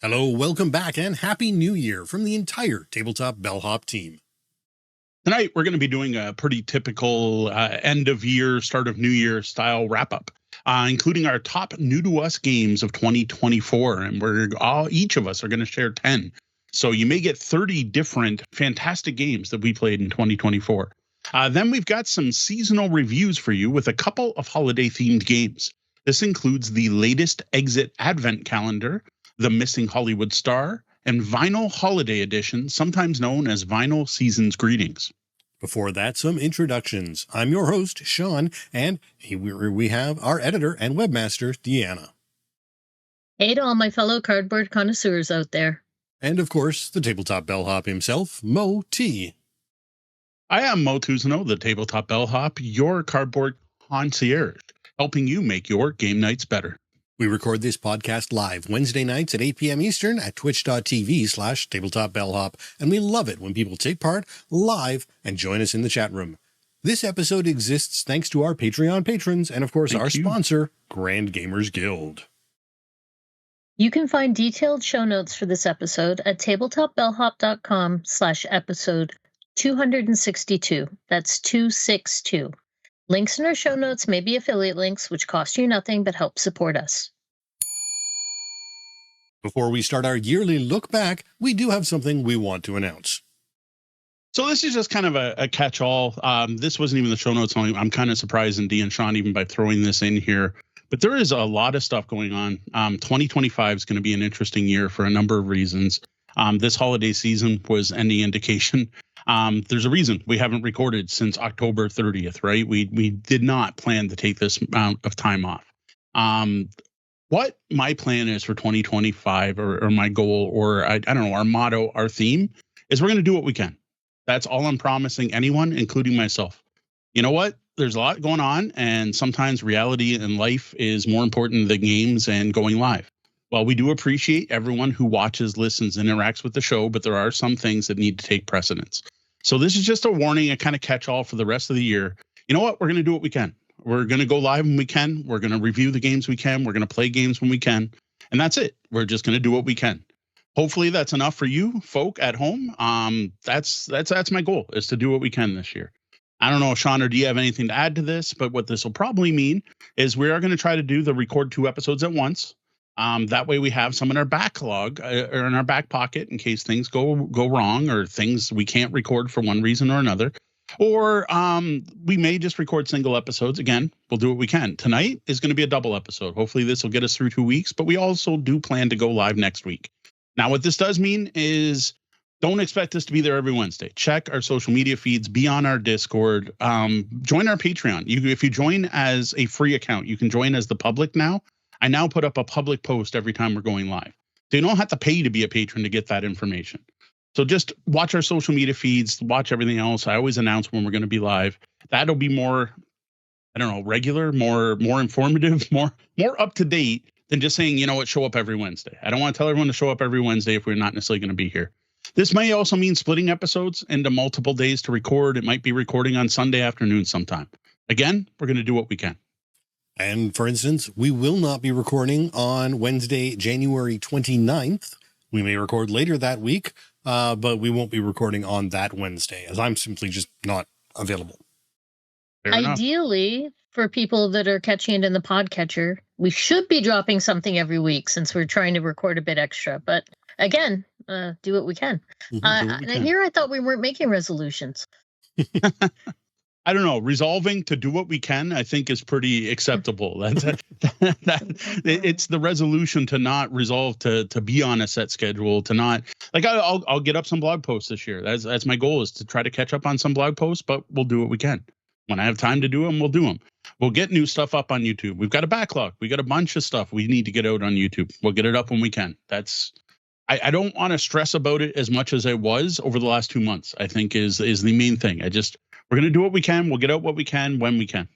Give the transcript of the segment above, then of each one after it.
Hello, welcome back, and Happy New Year from the entire Tabletop Bellhop team. Tonight, we're going to be doing a pretty typical end of year, start of new year style wrap up, including our top new to us games of 2024. And each of us are going to share 10. So you may get 30 different fantastic games that we played in 2024. Then we've got some seasonal reviews for you with a couple of holiday themed games. This includes the latest Exit Advent Calendar, The Missing Hollywood Star, and Vinyl Holiday Edition, sometimes known as Vinyl Season's Greetings. Before that, some introductions. I'm your host, Sean, and we have our editor and webmaster, Deanna. Hey to all my fellow cardboard connoisseurs out there. And of course, the Tabletop Bellhop himself, Mo T. I am Mo Tuzano, the Tabletop Bellhop, your cardboard concierge, helping you make your game nights better. We record this podcast live Wednesday nights at 8 p.m. Eastern at twitch.tv/tabletopbellhop, and we love it when people take part live and join us in the chat room. This episode exists thanks to our Patreon patrons and, of course, our sponsor, Grand Gamers Guild. You can find detailed show notes for this episode at tabletopbellhop.com/episode 262. That's 262. Links in our show notes may be affiliate links, which cost you nothing but help support us. Before we start our yearly look back, we do have something we want to announce. So this is just kind of a catch-all. This wasn't even the show notes. I'm kind of surprised in Dee and Sean even by throwing this in here. But there is a lot of stuff going on. 2025 is going to be an interesting year for a number of reasons. This holiday season was any indication. There's a reason we haven't recorded since October 30th, right? We did not plan to take this amount of time off. What my plan is for 2025 or my goal, or I don't know, our motto, our theme is we're going to do what we can. That's all I'm promising anyone, including myself. You know what? There's a lot going on, and sometimes reality in life is more important than games and going live. Well, we do appreciate everyone who watches, listens, and interacts with the show, but there are some things that need to take precedence. So this is just a warning, a kind of catch-all for the rest of the year. You know what? We're going to do what we can. We're going to go live when we can. We're going to review the games we can. We're going to play games when we can. And that's it. We're just going to do what we can. Hopefully that's enough for you folk at home. That's my goal, is to do what we can this year. I don't know, Sean, or do you have anything to add to this? But what this will probably mean is we are going to try to do the record 2 episodes at once. That way we have some in our backlog or in our back pocket in case things go wrong or things we can't record for one reason or another. Or we may just record single episodes. Again, we'll do what we can. Tonight is going to be a double episode. Hopefully this will get us through 2 weeks, but we also do plan to go live next week. Now, what this does mean is don't expect us to be there every Wednesday. Check our social media feeds, be on our Discord, join our Patreon. If you join as a free account, you can join as the public now. I now put up a public post every time we're going live. So you don't have to pay to be a patron to get that information. So just watch our social media feeds, watch everything else. I always announce when we're going to be live. That'll be more, I don't know, regular, more informative, more up to date than just saying, you know what, show up every Wednesday. I don't want to tell everyone to show up every Wednesday if we're not necessarily going to be here. This may also mean splitting episodes into multiple days to record. It might be recording on Sunday afternoon sometime. Again, we're going to do what we can. And for instance, we will not be recording on Wednesday, January 29th. We may record later that week, but we won't be recording on that Wednesday, as I'm simply just not available. Ideally, for people that are catching it in the podcatcher, we should be dropping something every week since we're trying to record a bit extra. But again, do what we can. Here I thought we weren't making resolutions. I don't know. Resolving to do what we can, I think, is pretty acceptable. It's the resolution to not resolve to be on a set schedule, to not like I'll get up some blog posts this year. That's my goal, is to try to catch up on some blog posts, but we'll do what we can. When I have time to do them, we'll do them. We'll get new stuff up on YouTube. We've got a backlog. We got a bunch of stuff we need to get out on YouTube. We'll get it up when we can. I don't want to stress about it as much as I was over the last 2 months, I think is the main thing. We're going to do what we can. We'll get out what we can when we can.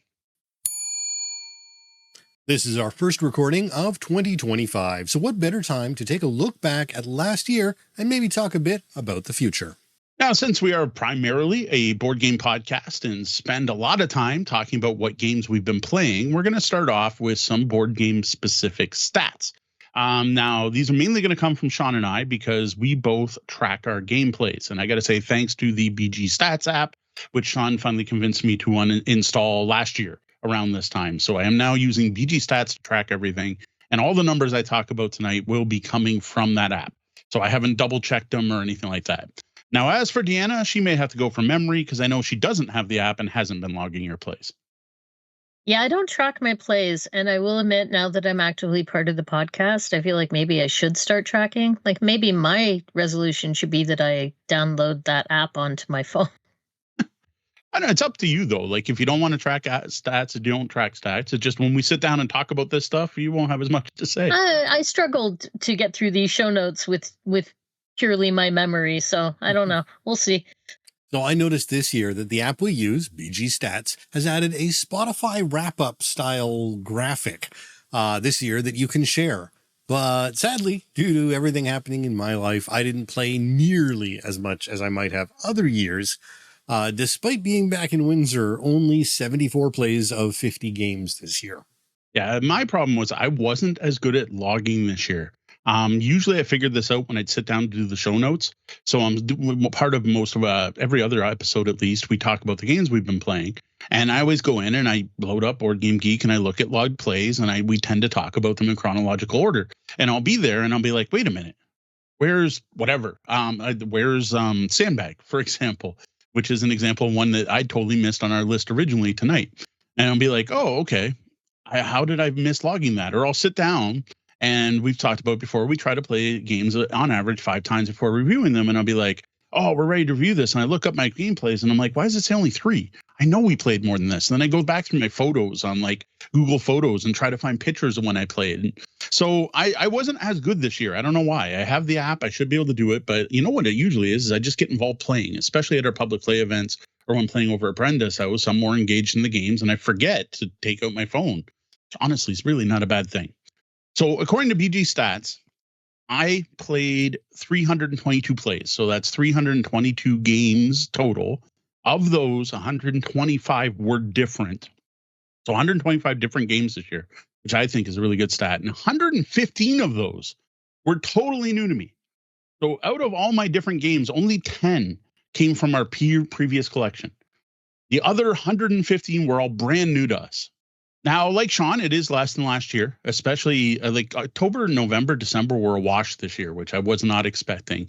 This is our first recording of 2025. So what better time to take a look back at last year and maybe talk a bit about the future? Now, since we are primarily a board game podcast and spend a lot of time talking about what games we've been playing, we're going to start off with some board game specific stats. Now, these are mainly going to come from Sean and I because we both track our gameplays. And I got to say, thanks to the BG Stats app, which Sean finally convinced me to install last year around this time. So I am now using BG Stats to track everything. And all the numbers I talk about tonight will be coming from that app. So I haven't double checked them or anything like that. Now, as for Deanna, she may have to go from memory because I know she doesn't have the app and hasn't been logging her plays. Yeah, I don't track my plays. And I will admit, now that I'm actively part of the podcast, I feel like maybe I should start tracking. Like maybe my resolution should be that I download that app onto my phone. I know it's up to you though. Like if you don't want to track stats, you don't track stats. It's just when we sit down and talk about this stuff, you won't have as much to say. I struggled to get through these show notes with purely my memory. So I don't know. We'll see. So I noticed this year that the app we use, BG Stats, has added a Spotify wrap-up style graphic this year that you can share. But sadly, due to everything happening in my life, I didn't play nearly as much as I might have other years. Despite being back in Windsor, only 74 plays of 50 games this year. Yeah, my problem was I wasn't as good at logging this year. Usually I figured this out when I'd sit down to do the show notes. So I'm part of most of every other episode, at least, we talk about the games we've been playing. And I always go in and I load up Board Game Geek and I look at logged plays and we tend to talk about them in chronological order. And I'll be there and I'll be like, wait a minute, where's whatever? Where's Sandbag, for example, which is an example of one that I totally missed on our list originally tonight. And I'll be like, oh, okay. How did I miss logging that? Or I'll sit down. And we've talked about before, we try to play games on average 5 times before reviewing them. And I'll be like, oh, we're ready to review this. And I look up my gameplays and I'm like, why does it say only 3? I know we played more than this. And then I go back through my photos on like Google Photos and try to find pictures of when I played. So I wasn't as good this year. I don't know why. I have the app. I should be able to do it. But you know what it usually is I just get involved playing, especially at our public play events or when playing over at Brenda's house. I'm more engaged in the games and I forget to take out my phone, which honestly is really not a bad thing. So according to BG Stats, I played 322 plays. So that's 322 games total. Of those, 125 were different. So 125 different games this year, which I think is a really good stat. And 115 of those were totally new to me. So out of all my different games, only 10 came from our previous collection. The other 115 were all brand new to us. Now, like Sean, it is less than last year, especially like October, November, December were a wash this year, which I was not expecting.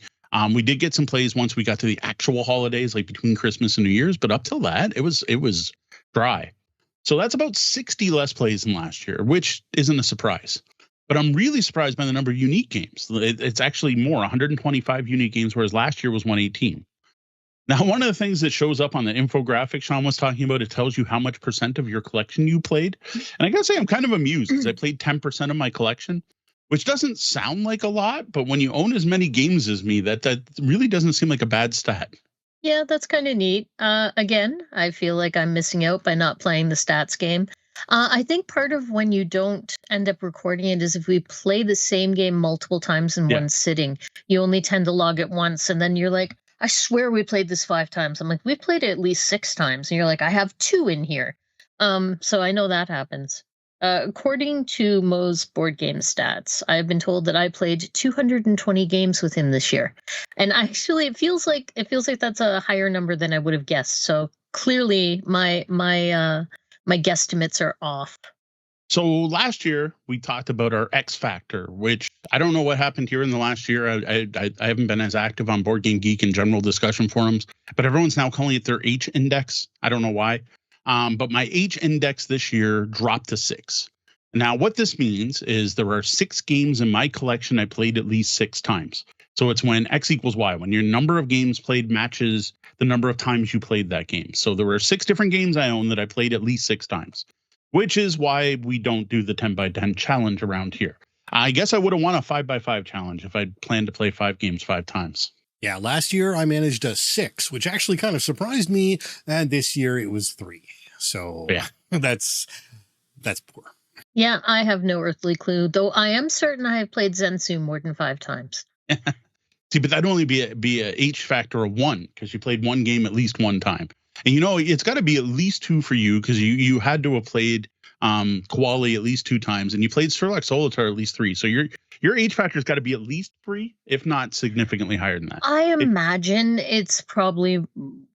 We did get some plays once we got to the actual holidays, like between Christmas and New Year's, but up till that, it was dry. So that's about 60 less plays than last year, which isn't a surprise. But I'm really surprised by the number of unique games. It's actually more, 125 unique games, whereas last year was 118. Now, one of the things that shows up on the infographic Sean was talking about, it tells you how much % of your collection you played. And I gotta say, I'm kind of amused because I played 10% of my collection, which doesn't sound like a lot, but when you own as many games as me, that really doesn't seem like a bad stat. Yeah, that's kind of neat. Again, I feel like I'm missing out by not playing the stats game. I think part of when you don't end up recording it is if we play the same game multiple times in one sitting, you only tend to log it once. And then you're like, I swear we played this 5 times. I'm like, we've played it at least 6 times. And you're like, I have 2 in here. So I know that happens. According to Mo's board game stats, I've been told that I played 220 games with him this year. And actually it feels like that's a higher number than I would have guessed. So clearly my guesstimates are off. So last year we talked about our X Factor, which I don't know what happened here in the last year. I haven't been as active on Board Game Geek and general discussion forums, but everyone's now calling it their H index. I don't know why. But my H index this year dropped to 6. Now, what this means is there are 6 games in my collection I played at least 6 times. So it's when X equals Y, when your number of games played matches the number of times you played that game. So there were 6 different games I own that I played at least 6 times, which is why we don't do the 10 by 10 challenge around here. I guess I would have won a 5 by 5 challenge if I'd planned to play 5 games 5 times. Yeah, last year I managed a 6, which actually kind of surprised me. And this year it was 3. So yeah, that's poor. Yeah, I have no earthly clue, though I am certain I have played Zensu more than 5 times. See, but that'd only be a H factor of 1 because you played one game at least one time. And you know, it's got to be at least 2 for you because you had to have played Koali at least 2 times, and you played Sherlock Solitar at least 3. So your H factor's got to be at least 3, if not significantly higher than that. I imagine it's probably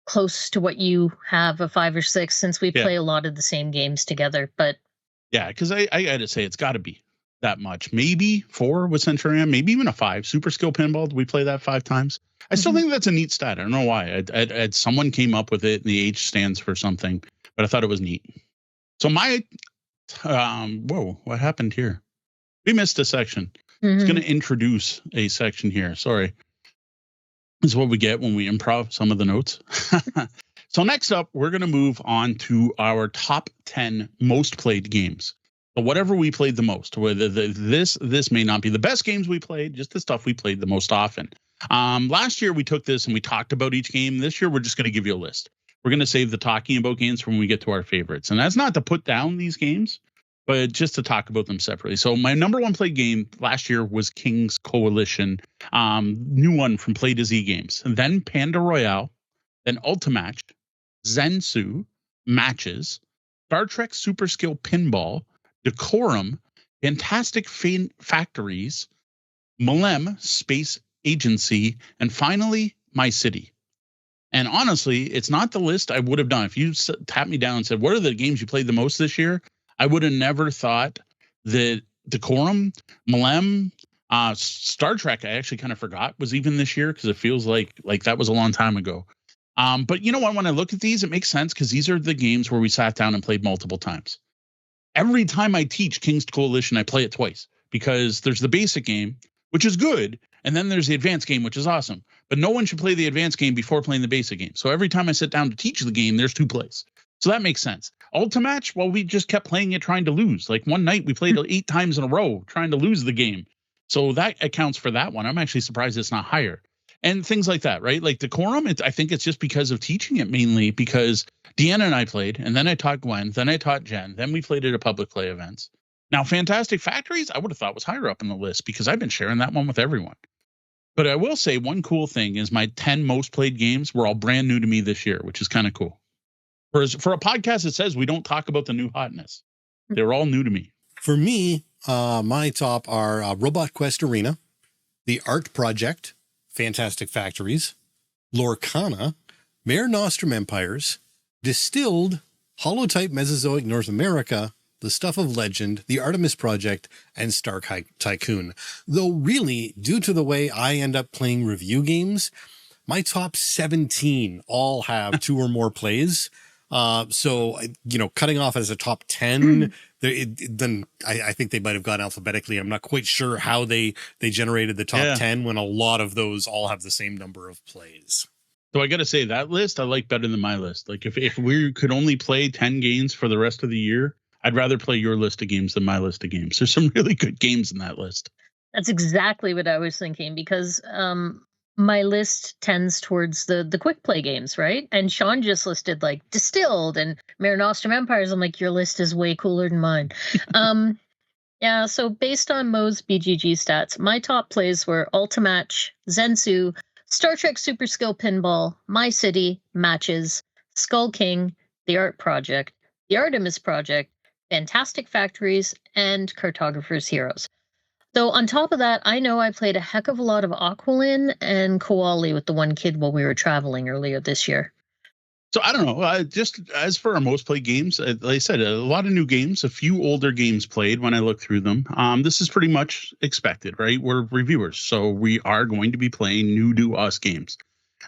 close to what you have, a 5 or 6, since we play a lot of the same games together. But yeah, because I got to say it's got to be that much. Maybe 4 with Centurion, maybe even a 5. Super Skill Pinball, did we play that 5 times? I still think that's a neat stat. I don't know why. Someone came up with it, and the H stands for something, but I thought it was neat. So my, whoa, what happened here? We missed a section. I was going to introduce a section here. Sorry. This is what we get when we improv some of the notes. So next up, we're going to move on to our top 10 most played games. So whatever we played the most, whether this may not be the best games we played, just the stuff we played the most often. Last year we took this and we talked about each game. This year we're just going to give you a list. We're going to save the talking about games for when we get to our favorites. And that's not to put down these games, but just to talk about them separately. So my number 1 played game last year was King's Coalition, new one from Play to Z Games. And then Panda Royale, then Ultimatch, Zensu, Matches, Star Trek Super Skill Pinball, Decorum, Fantastic Factories, Malem Space Agency, and finally, My City. And honestly, it's not the list I would have done. If you tapped me down and said, what are the games you played the most this year? I would have never thought that Decorum, Malem, Star Trek, I actually kind of forgot was even this year because it feels like that was a long time ago. But you know what? When I look at these, it makes sense because these are the games where we sat down and played multiple times. Every time I teach King's Coalition, I play it twice because there's the basic game, which is good. And then there's the advanced game, which is awesome. But no one should play the advanced game before playing the basic game. So every time I sit down to teach the game, there's 2 plays. So that makes sense. Ultimatch, well, we just kept playing it trying to lose. Like one night we played 8 times in a row trying to lose the game. So that accounts for that one. I'm actually surprised it's not higher. And things like that, right? Like Decorum, I think it's just because of teaching it mainly because Deanna and I played, and then I taught Gwen, then I taught Jen, then we played it at public play events. Now, Fantastic Factories, I would have thought was higher up in the list because I've been sharing that one with everyone. But I will say one cool thing is my 10 most played games were all brand new to me this year, which is kind of cool. Whereas for a podcast, it says we don't talk about the new hotness. They're all new to me. For me, my top are Robot Quest Arena, The Art Project, Fantastic Factories, Lorcana, Mare Nostrum Empires, Distilled, Holotype Mesozoic North America, The Stuff of Legend, The Artemis Project, and Star Tycoon. Though really, due to the way I end up playing review games, my top 17 all have 2 or more plays. So, cutting off as a top 10, then I think they might have gone alphabetically. I'm not quite sure how they generated the top 10 when a lot of those all have the same number of plays. So I got to say that list I like better than my list. Like if we could only play 10 games for the rest of the year, I'd rather play your list of games than my list of games. There's some really good games in that list. That's exactly what I was thinking because my list tends towards the quick play games, right? And Sean just listed like Distilled and Mare Nostrum Empires. I'm like, your list is way cooler than mine. Yeah, so based on Mo's BGG stats, my top plays were Ultimatch, Zensu, Star Trek Super Skill Pinball, My City, Matches, Skull King, The Art Project, The Artemis Project, Fantastic Factories, and Cartographer's Heroes. Though on top of that, I know I played a heck of a lot of Aqualin and Koali with the one kid while we were traveling earlier this year. So I don't know. Just as for our most played games, like I said, a lot of new games, a few older games played when I look through them. This is pretty much expected, right? We're reviewers, so we are going to be playing new to us games.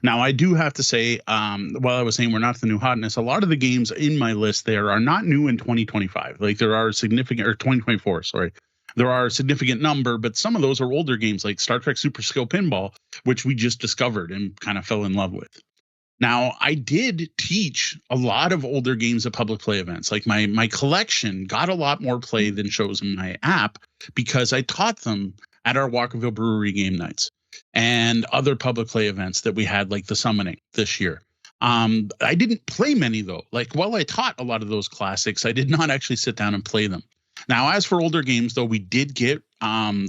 Now, I do have to say, while I was saying we're not the new hotness, a lot of the games in my list there are not new in 2025. Like there are significant, or 2024, sorry. There are a significant number, but some of those are older games like Star Trek Super Skill Pinball, which we just discovered and kind of fell in love with. Now, I did teach a lot of older games at public play events. Like my collection got a lot more play than shows in my app because I taught them at our Walkerville Brewery game nights and other public play events that we had, like the Summoning this year. I didn't play many, though. Like, while I taught a lot of those classics, I did not actually sit down and play them. Now, as for older games, though, we did get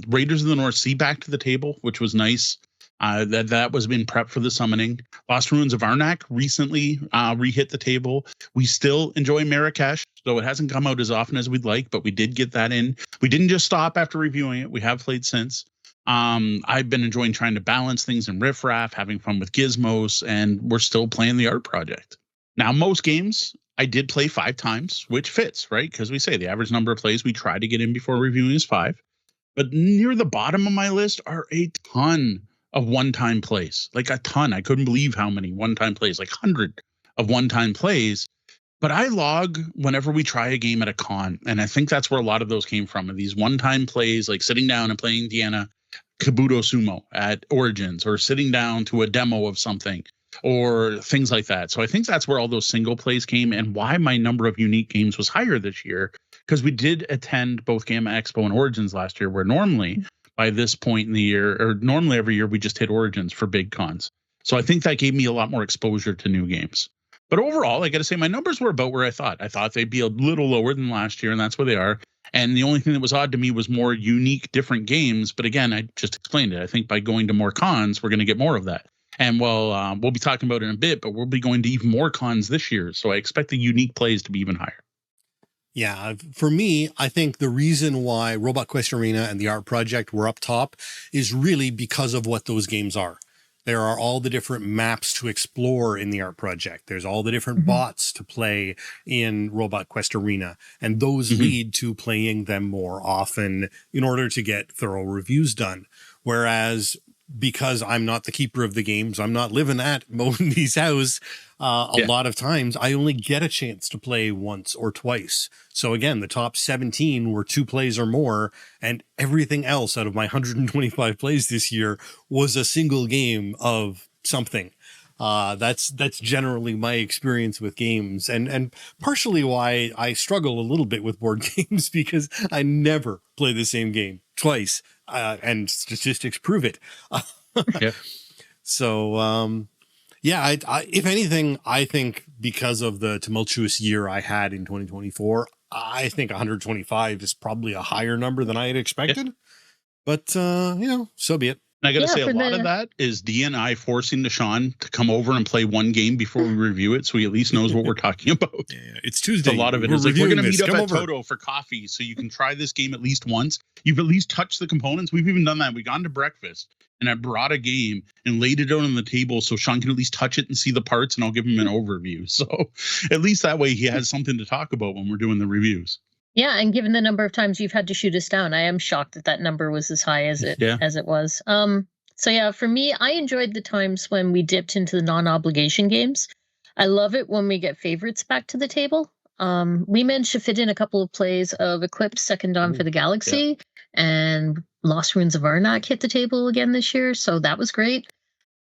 Raiders of the North Sea back to the table, which was nice. That was being prepped for the summoning. Lost Ruins of Arnak recently re-hit the table. We still enjoy Marrakesh, though it hasn't come out as often as we'd like, but we did get that in. We didn't just stop after reviewing it. We have played since. I've been enjoying trying to balance things in Riff Raff, having fun with gizmos, and we're still playing the art project. Now, most games I did play 5 times, which fits, right? Because we say the average number of plays we try to get in before reviewing is 5. But near the bottom of my list are a ton of one-time plays, like a ton. I couldn't believe how many one-time plays, like 100 of one-time plays. But I log whenever we try a game at a con, and I think that's where a lot of those came from. These one-time plays, like sitting down and playing Deanna Kabuto Sumo at Origins, or sitting down to a demo of something, or things like that. So I think that's where all those single plays came, and why my number of unique games was higher this year, because we did attend both Gamma Expo and Origins last year, where normally by this point in the year, or normally every year, we just hit Origins for big cons. So I think that gave me a lot more exposure to new games. But overall, I got to say my numbers were about where I thought. I thought they'd be a little lower than last year, and that's where they are. And the only thing that was odd to me was more unique, different games. But again, I just explained it. I think by going to more cons, we're going to get more of that. And we'll be talking about it in a bit, but we'll be going to even more cons this year. So I expect the unique plays to be even higher. Yeah, for me, I think the reason why Robot Quest Arena and the Art Project were up top is really because of what those games are. There are all the different maps to explore in the Art Project. There's all the different bots to play in Robot Quest Arena, and those lead to playing them more often in order to get thorough reviews done. Whereas because I'm not the keeper of the games, I'm not living at Modendy's house, a lot of times I only get a chance to play once or twice. So again, the top 17 were 2 plays or more, and everything else out of my 125 plays this year was a single game of something. That's generally my experience with games, and partially why I struggle a little bit with board games, because I never play the same game twice, and statistics prove it. So, yeah, if anything, I think because of the tumultuous year I had in 2024, I think 125 is probably a higher number than I had expected. But, so be it. And I got to say, a lot of that is D and I forcing Deshaun to come over and play one game before we review it, so he at least knows what we're talking about. Yeah, it's Tuesday. A lot of it is like, we're going to meet up at Toto for coffee so you can try this game at least once. You've at least touched the components. We've even done that. We've gone to breakfast, and I brought a game and laid it out on the table so Sean can at least touch it and see the parts, and I'll give him an overview. So at least that way he has something to talk about when we're doing the reviews. Yeah, and given the number of times you've had to shoot us down, I am shocked that number was as high as it was. So yeah, for me, I enjoyed the times when we dipped into the non-obligation games. I love it when we get favorites back to the table. We managed to fit in a couple of plays of Eclipse Second Dawn for the Galaxy, and Lost Ruins of Arnak hit the table again this year, so that was great.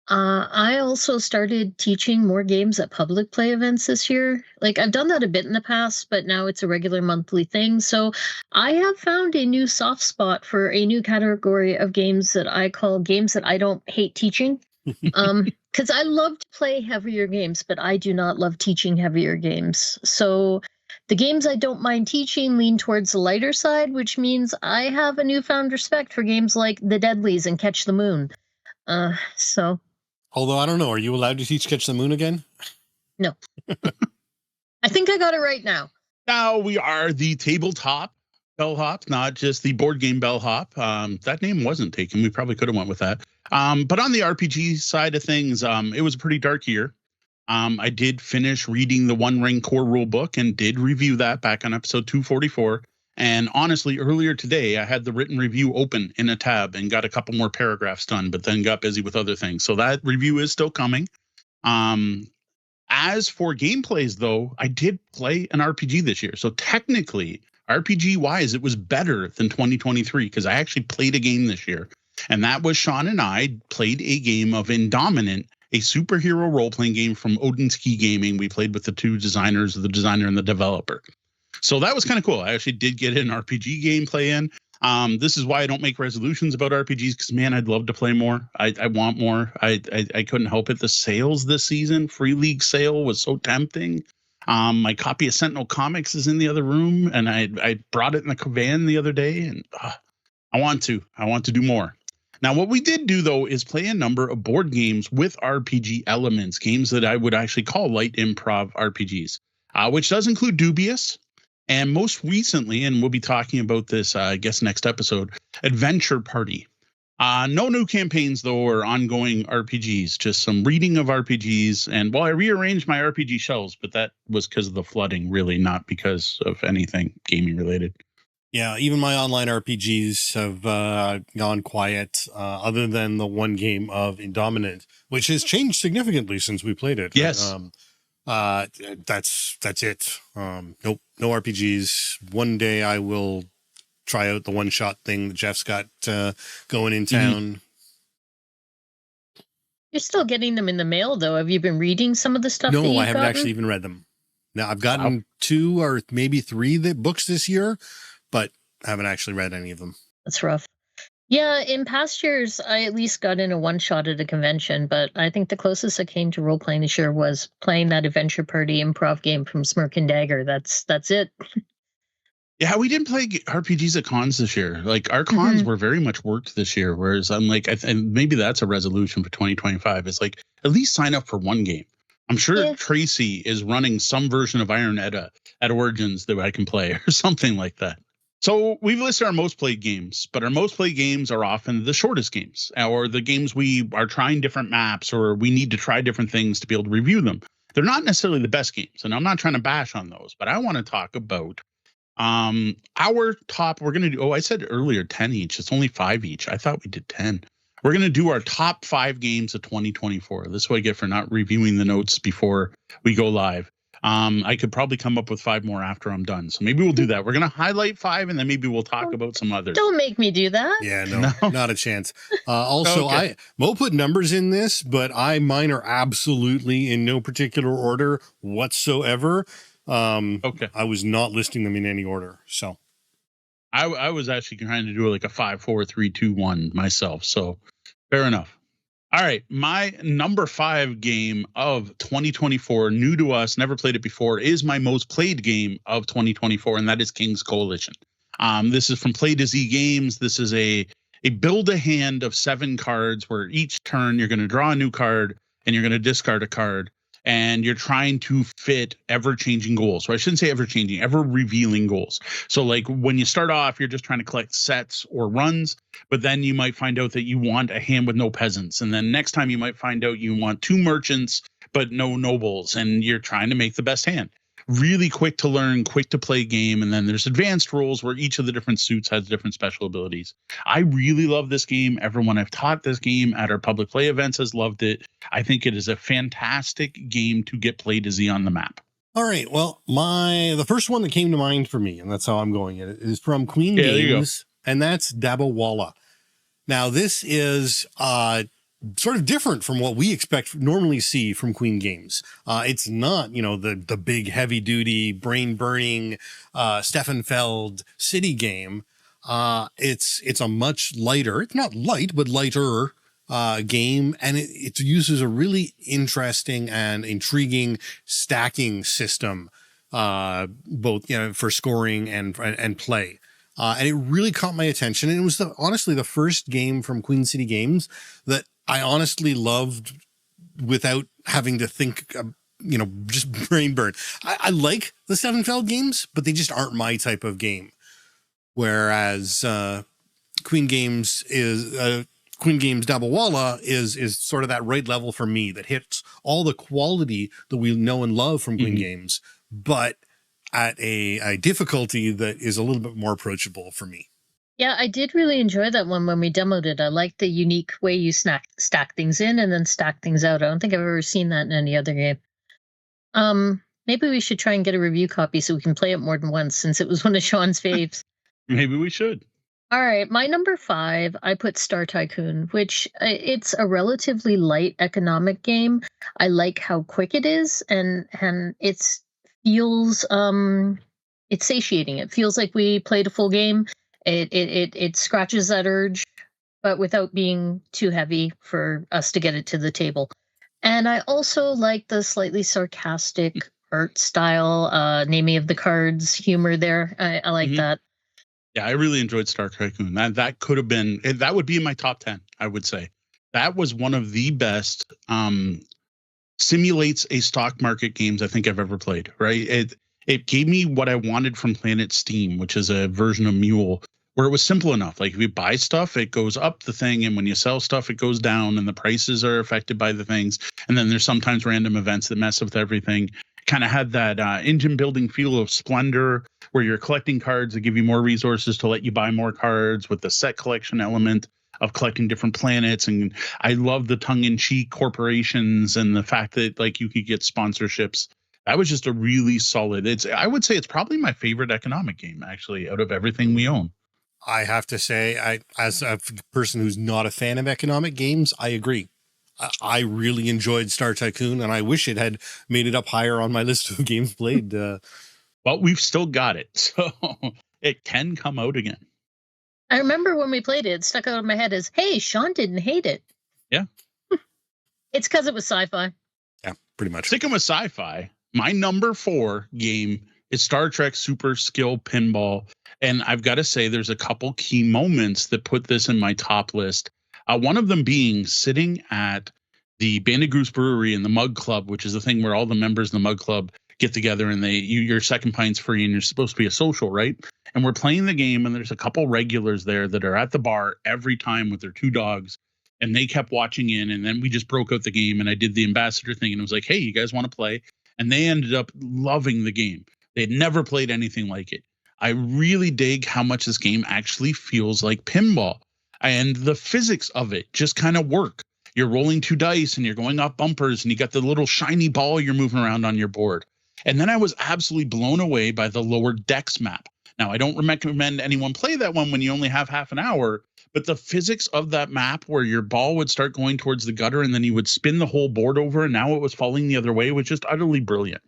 I also started teaching more games at public play events this year. Like, I've done that a bit in the past, but now it's a regular monthly thing. So I have found a new soft spot for a new category of games that I call games that I don't hate teaching. Because I love to play heavier games, but I do not love teaching heavier games. So the games I don't mind teaching lean towards the lighter side, which means I have a newfound respect for games like The Deadlies and Catch the Moon. Although, I don't know, are you allowed to teach Catch the Moon again? No. I think I got it right now. Now we are the tabletop bellhop, not just the board game bellhop. That name wasn't taken. We probably could have went with that. But on the RPG side of things, it was a pretty dark year. I did finish reading the One Ring core rule book and did review that back on episode 244. And honestly, earlier today, I had the written review open in a tab and got a couple more paragraphs done, but then got busy with other things. So that review is still coming. As for gameplays, though, I did play an RPG this year. So technically, RPG-wise, it was better than 2023 because I actually played a game this year. And that was Sean and I played a game of Indominant, a superhero role-playing game from Odinsky Gaming. We played with the 2 designers, the designer and the developer. So that was kind of cool. I actually did get an RPG gameplay in. This is why I don't make resolutions about RPGs, because, man, I'd love to play more. I want more. I couldn't help it. The sales this season, Free League sale, was so tempting. My copy of Sentinel Comics is in the other room, and I brought it in the van the other day, and I want to do more. Now, what we did do, though, is play a number of board games with RPG elements, games that I would actually call light improv RPGs, which does include Dubious. And most recently, and we'll be talking about this, I guess, next episode, Adventure Party. No new campaigns, though, or ongoing RPGs, just some reading of RPGs. And well, I rearranged my RPG shelves, but that was because of the flooding, really, not because of anything gaming related. Yeah, even my online RPGs have gone quiet, other than the one game of Indominant, which has changed significantly since we played it. Yes. That's it. Nope, no RPGs. One day I will try out the one-shot thing that Jeff's got going in town. You're still getting them in the mail, though. Have you been reading some of the stuff? No, I haven't actually even read them. Now, I've gotten 2 or maybe 3 books this year, but I haven't actually read any of them. That's rough. Yeah, in past years, I at least got in a one-shot at a convention, but I think the closest I came to role-playing this year was playing that Adventure Party improv game from Smirk and Dagger. That's it. Yeah, we didn't play RPGs at cons this year. Like, our cons were very much worked this year, whereas I'm like, and maybe that's a resolution for 2025. It's like, at least sign up for one game. I'm sure Tracy is running some version of Iron Edda at Origins that I can play or something like that. So we've listed our most played games, but our most played games are often the shortest games, or the games we are trying different maps, or we need to try different things to be able to review them. They're not necessarily the best games, and I'm not trying to bash on those, but I want to talk about our top. We're going to do, I said earlier 10 each. It's only 5 each. I thought we did 10. We're going to do our top 5 games of 2024. This is what I get for not reviewing the notes before we go live. I could probably come up with 5 more after I'm done. So maybe we'll do that. We're going to highlight 5 and then maybe we'll talk about some others. Don't make me do that. Yeah, no. Not a chance. Also, okay. Mo put numbers in this, but mine are absolutely in no particular order whatsoever. Okay. I was not listing them in any order. So I was actually trying to do like a 5, 4, 3, 2, 1 myself. So fair enough. All right, my number 5 game of 2024, new to us, never played it before, is my most played game of 2024, and that is King's Coalition. This is from Play to Z Games. This is a build a hand of 7 cards where each turn you're going to draw a new card and you're going to discard a card, and you're trying to fit ever-changing goals. So I shouldn't say ever-changing, ever-revealing goals. So like when you start off, you're just trying to collect sets or runs, but then you might find out that you want a hand with no peasants. And then next time you might find out you want 2 merchants, but no nobles, and you're trying to make the best hand. Really quick to learn, quick to play game. And then there's advanced rules where each of the different suits has different special abilities. I really love this game. Everyone I've taught this game at our public play events has loved it. I think it is a fantastic game to get Play to Z on the map. All right. Well, the first one that came to mind for me, and that's how I'm going at it, is from Queen Games, and that's Dabbawala. Now, this is sort of different from what we normally see from Queen Games. It's not, the big heavy duty brain burning Stefan Feld city game. It's a much lighter, it's not light, but lighter game. And it uses a really interesting and intriguing stacking system, both, for scoring and play. And it really caught my attention. And it was honestly the first game from Queen City Games that I honestly loved without having to think, just brain burn. I like the Stefan Feld games, but they just aren't my type of game. Whereas Queen Games Dabbawala is sort of that right level for me that hits all the quality that we know and love from Queen Games, but at a difficulty that is a little bit more approachable for me. Yeah, I did really enjoy that one when we demoed it. I liked the unique way you stack things in and then stack things out. I don't think I've ever seen that in any other game. Maybe we should try and get a review copy so we can play it more than once, since it was one of Sean's faves. Maybe we should. All right, my number 5, I put Star Tycoon, which it's a relatively light economic game. I like how quick it is, and it feels it's satiating. It feels like we played a full game. It scratches that urge, but without being too heavy for us to get it to the table. And I also like the slightly sarcastic art style, naming of the cards, humor there. I like that. Yeah, I really enjoyed Star Tycoon. That could have been, that would be in my top 10, I would say. That was one of the best simulates a stock market games I think I've ever played, right? It gave me what I wanted from Planet Steam, which is a version of Mule, where it was simple enough. Like if you buy stuff, it goes up the thing, and when you sell stuff, it goes down, and the prices are affected by the things. And then there's sometimes random events that mess with everything. Kind of had that engine building feel of Splendor, where you're collecting cards that give you more resources to let you buy more cards, with the set collection element of collecting different planets. And I love the tongue-in-cheek corporations and the fact that like you could get sponsorships. That was just a really solid, I would say it's probably my favorite economic game, actually, out of everything we own. I have to say, as a person who's not a fan of economic games, I agree. I really enjoyed Star Tycoon, and I wish it had made it up higher on my list of games played. But we've still got it, so it can come out again. I remember when we played it stuck out of my head as, hey, Sean didn't hate it. Yeah. It's because it was sci-fi. Yeah, pretty much. Sticking with sci-fi, my number 4 game is Star Trek Super Skill Pinball. And I've got to say, there's a couple key moments that put this in my top list. One of them being sitting at the Banded Goose Brewery in the Mug Club, which is the thing where all the members of the Mug Club get together and your second pint's free and you're supposed to be a social, right? And we're playing the game, and there's a couple regulars there that are at the bar every time with their 2 dogs, and they kept watching in. And then we just broke out the game, and I did the ambassador thing, and it was like, hey, you guys want to play? And they ended up loving the game. They had never played anything like it. I really dig how much this game actually feels like pinball, and the physics of it just kind of work. You're rolling 2 dice and you're going off bumpers, and you got the little shiny ball you're moving around on your board. And then I was absolutely blown away by the Lower Decks map. Now, I don't recommend anyone play that one when you only have half an hour, but the physics of that map where your ball would start going towards the gutter and then you would spin the whole board over and now it was falling the other way was just utterly brilliant.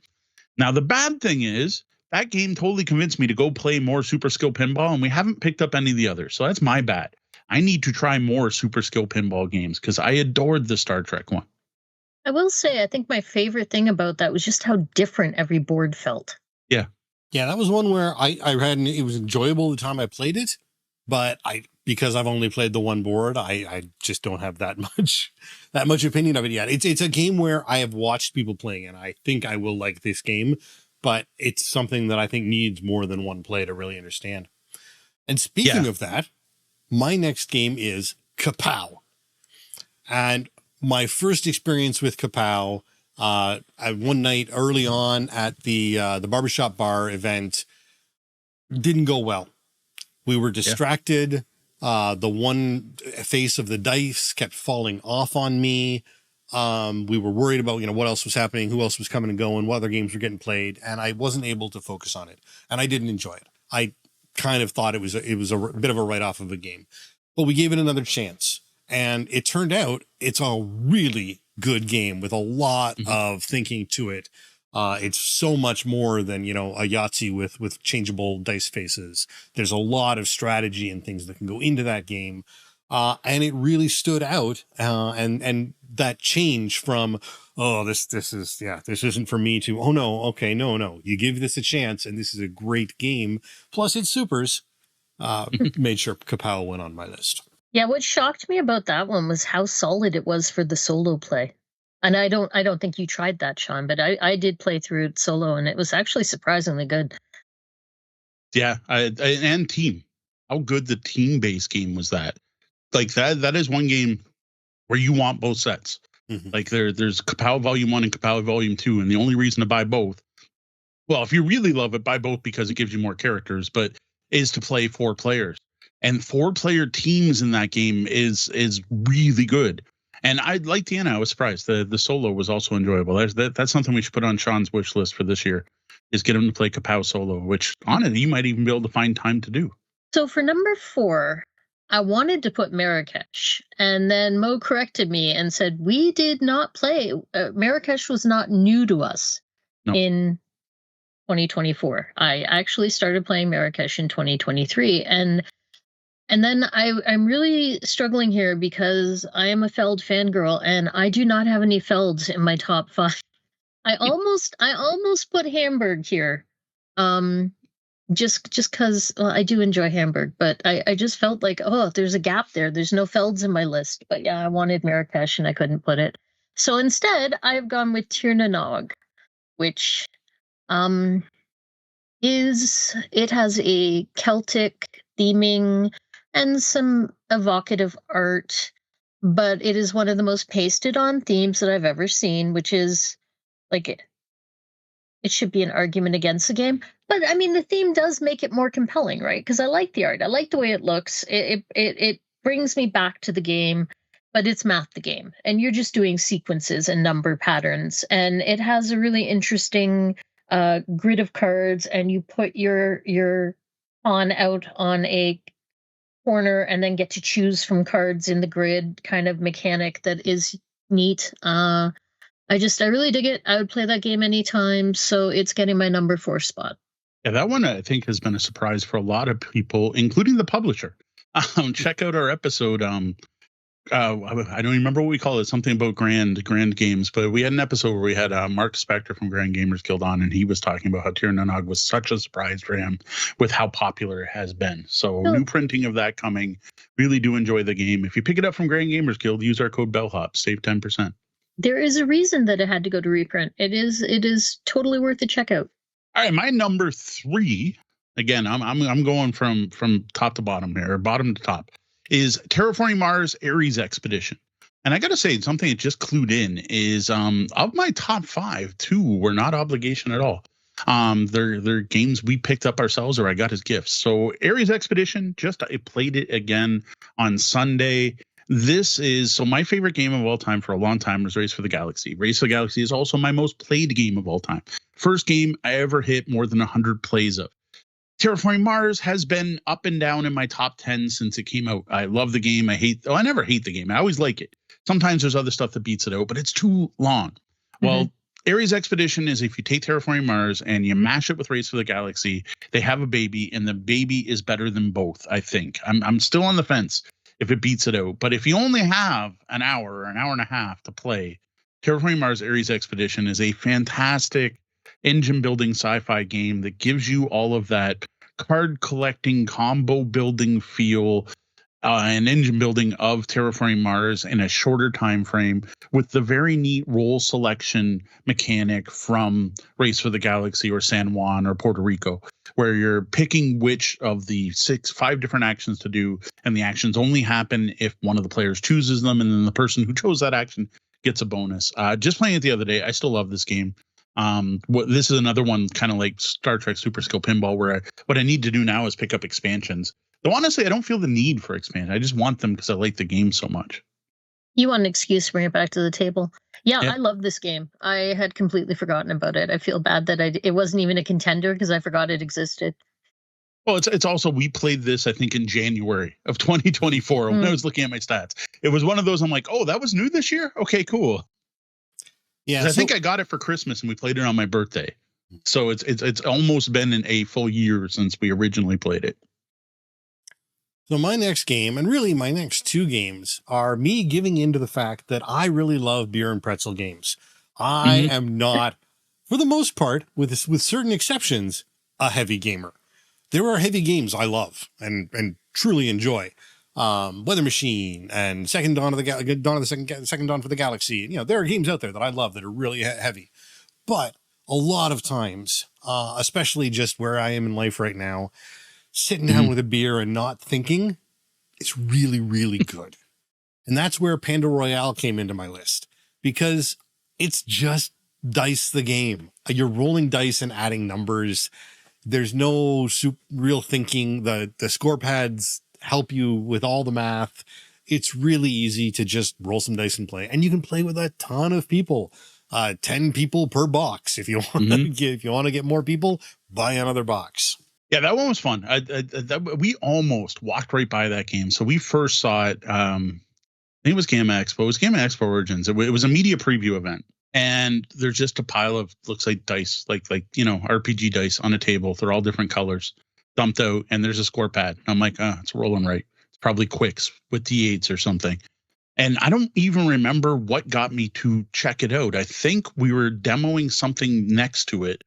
Now, the bad thing is that game totally convinced me to go play more Super Skill Pinball, and we haven't picked up any of the others. So that's my bad. I need to try more Super Skill Pinball games because I adored the Star Trek one. I will say, I think my favorite thing about that was just how different every board felt. Yeah. Yeah, that was one where I had, it was enjoyable the time I played it, but because I've only played the one board, I just don't have that much opinion of it yet. It's a game where I have watched people playing, and I think I will like this game, but it's something that I think needs more than one play to really understand. And speaking of that, my next game is Kapow. And my first experience with Kapow, one night early on at the barbershop bar event, didn't go well. We were distracted. The one face of the dice kept falling off on me. We were worried about, what else was happening, who else was coming and going, what other games were getting played, and I wasn't able to focus on it, and I didn't enjoy it. I kind of thought it was a bit of a write-off of a game, but we gave it another chance, and it turned out it's a really good game with a lot of thinking to it. It's so much more than, a Yahtzee with changeable dice faces. There's a lot of strategy and things that can go into that game. And it really stood out. And that change from, this isn't for me, to, oh no, okay, no, you give this a chance and this is a great game. Plus it's supers, made sure Kapow went on my list. Yeah. What shocked me about that one was how solid it was for the solo play. And I don't think you tried that, Sean, but I did play through it solo, and it was actually surprisingly good. Yeah, and team. How good the team-based game was that? Like that is one game where you want both sets. Mm-hmm. Like there's Kapow Volume 1 and Kapow Volume 2, and the only reason to buy both, well, if you really love it, buy both because it gives you more characters, but is to play 4 players. And 4-player teams in that game is really good. And I like Deanna. I was surprised. The solo was also enjoyable. That's something we should put on Sean's wish list for this year, is get him to play Kapow solo, which on it, you might even be able to find time to do. So for number 4, I wanted to put Marrakesh, and then Mo corrected me and said, we did not play. Marrakesh was not new to us in 2024. I actually started playing Marrakesh in 2023. And then I'm really struggling here because I am a Feld fangirl, and I do not have any Felds in my top 5. I almost put Hamburg here. just because I do enjoy Hamburg, but I just felt like, oh, there's a gap there. There's no Felds in my list. But yeah, I wanted Marrakesh and I couldn't put it. So instead, I've gone with Tir na Nog, which it has a Celtic theming and some evocative art, but it is one of the most pasted on themes that I've ever seen, which is like it should be an argument against the game. But I mean, the theme does make it more compelling, right? Because I like the art, I like the way it looks. It brings me back to the game, but it's Math the Game, and you're just doing sequences and number patterns, and it has a really interesting grid of cards, and you put your pawn out on a corner and then get to choose from cards in the grid kind of mechanic that is neat. I really dig it. I would play that game anytime, so it's getting my number 4 spot. Yeah, that one I think has been a surprise for a lot of people, including the publisher. Check out our episode. I don't even remember what we call it. Something about Grand Games, but we had an episode where we had Mark Spector from Grand Gamers Guild on, and he was talking about how Tir na Nog was such a surprise for him with how popular it has been. So new printing of that coming. Really do enjoy the game. If you pick it up from Grand Gamers Guild, use our code BELLHOP, save 10%. There is a reason that it had to go to reprint. It is totally worth the checkout. All right, my number 3. Again, I'm going from top to bottom here, or bottom to top, is Terraforming Mars Ares Expedition. And I got to say, something that just clued in is of my top 5, 2 were not obligation at all. They're games we picked up ourselves or I got as gifts. So Ares Expedition, I played it again on Sunday. This is so my favorite game of all time for a long time was Race for the Galaxy. Race for the Galaxy is also my most played game of all time. First game I ever hit more than 100 plays of. Terraforming Mars has been up and down in my top 10 since it came out. I love the game. I never hate the game. I always like it. Sometimes there's other stuff that beats it out, but it's too long. Well, Ares Expedition is if you take Terraforming Mars and you mash it with Race for the Galaxy, they have a baby, and the baby is better than both, I think. I'm still on the fence if it beats it out. But if you only have an hour or an hour and a half to play, Terraforming Mars Ares Expedition is a fantastic engine building sci-fi game that gives you all of that card collecting, combo building feel, and engine building of Terraforming Mars in a shorter time frame with the very neat role selection mechanic from Race for the Galaxy or San Juan or Puerto Rico, where you're picking which of the 5 different actions to do, and the actions only happen if one of the players chooses them, and then the person who chose that action gets a bonus. Just playing it the other day, I still love this game. This is another one kind of like Star Trek Super Skill Pinball, where what I need to do now is pick up expansions. Though honestly, I don't feel the need for expansion. I just want them because I like the game so much. You want an excuse to bring it back to the table? Yeah, I love this game. I had completely forgotten about it. I feel bad that it wasn't even a contender because I forgot it existed. Well, it's also, we played this, I think, in January of 2024 when I was looking at my stats. It was one of those, I'm like, oh, that was new this year? Okay, cool. Yeah, I think I got it for Christmas and we played it on my birthday. So it's almost been a full year since we originally played it. So my next game, and really my next 2 games, are me giving into the fact that I really love beer and pretzel games. I am not, for the most part, with certain exceptions, a heavy gamer. There are heavy games I love and truly enjoy. Weather Machine and Second Dawn of the Second Dawn for the Galaxy. You know, there are games out there that I love that are really heavy. But a lot of times, especially just where I am in life right now, sitting down with a beer and not thinking, it's really, really good. And that's where Panda Royale came into my list, because it's just dice the game. You're rolling dice and adding numbers. There's no real thinking. The score pads help you with all the math. It's really easy to just roll some dice and play. And you can play with a ton of people. 10 people per box. If you want to get more people, buy another box. Yeah, that one was fun. We almost walked right by that game. So we first saw it. I think it was Gamma Expo. It was Gamma Expo Origins. It was a media preview event, and there's just a pile of, looks like dice, like RPG dice on a table. They're all different colors, dumped out, and there's a score pad. And I'm like, it's rolling right. It's probably Quicks with D8s or something. And I don't even remember what got me to check it out. I think we were demoing something next to it.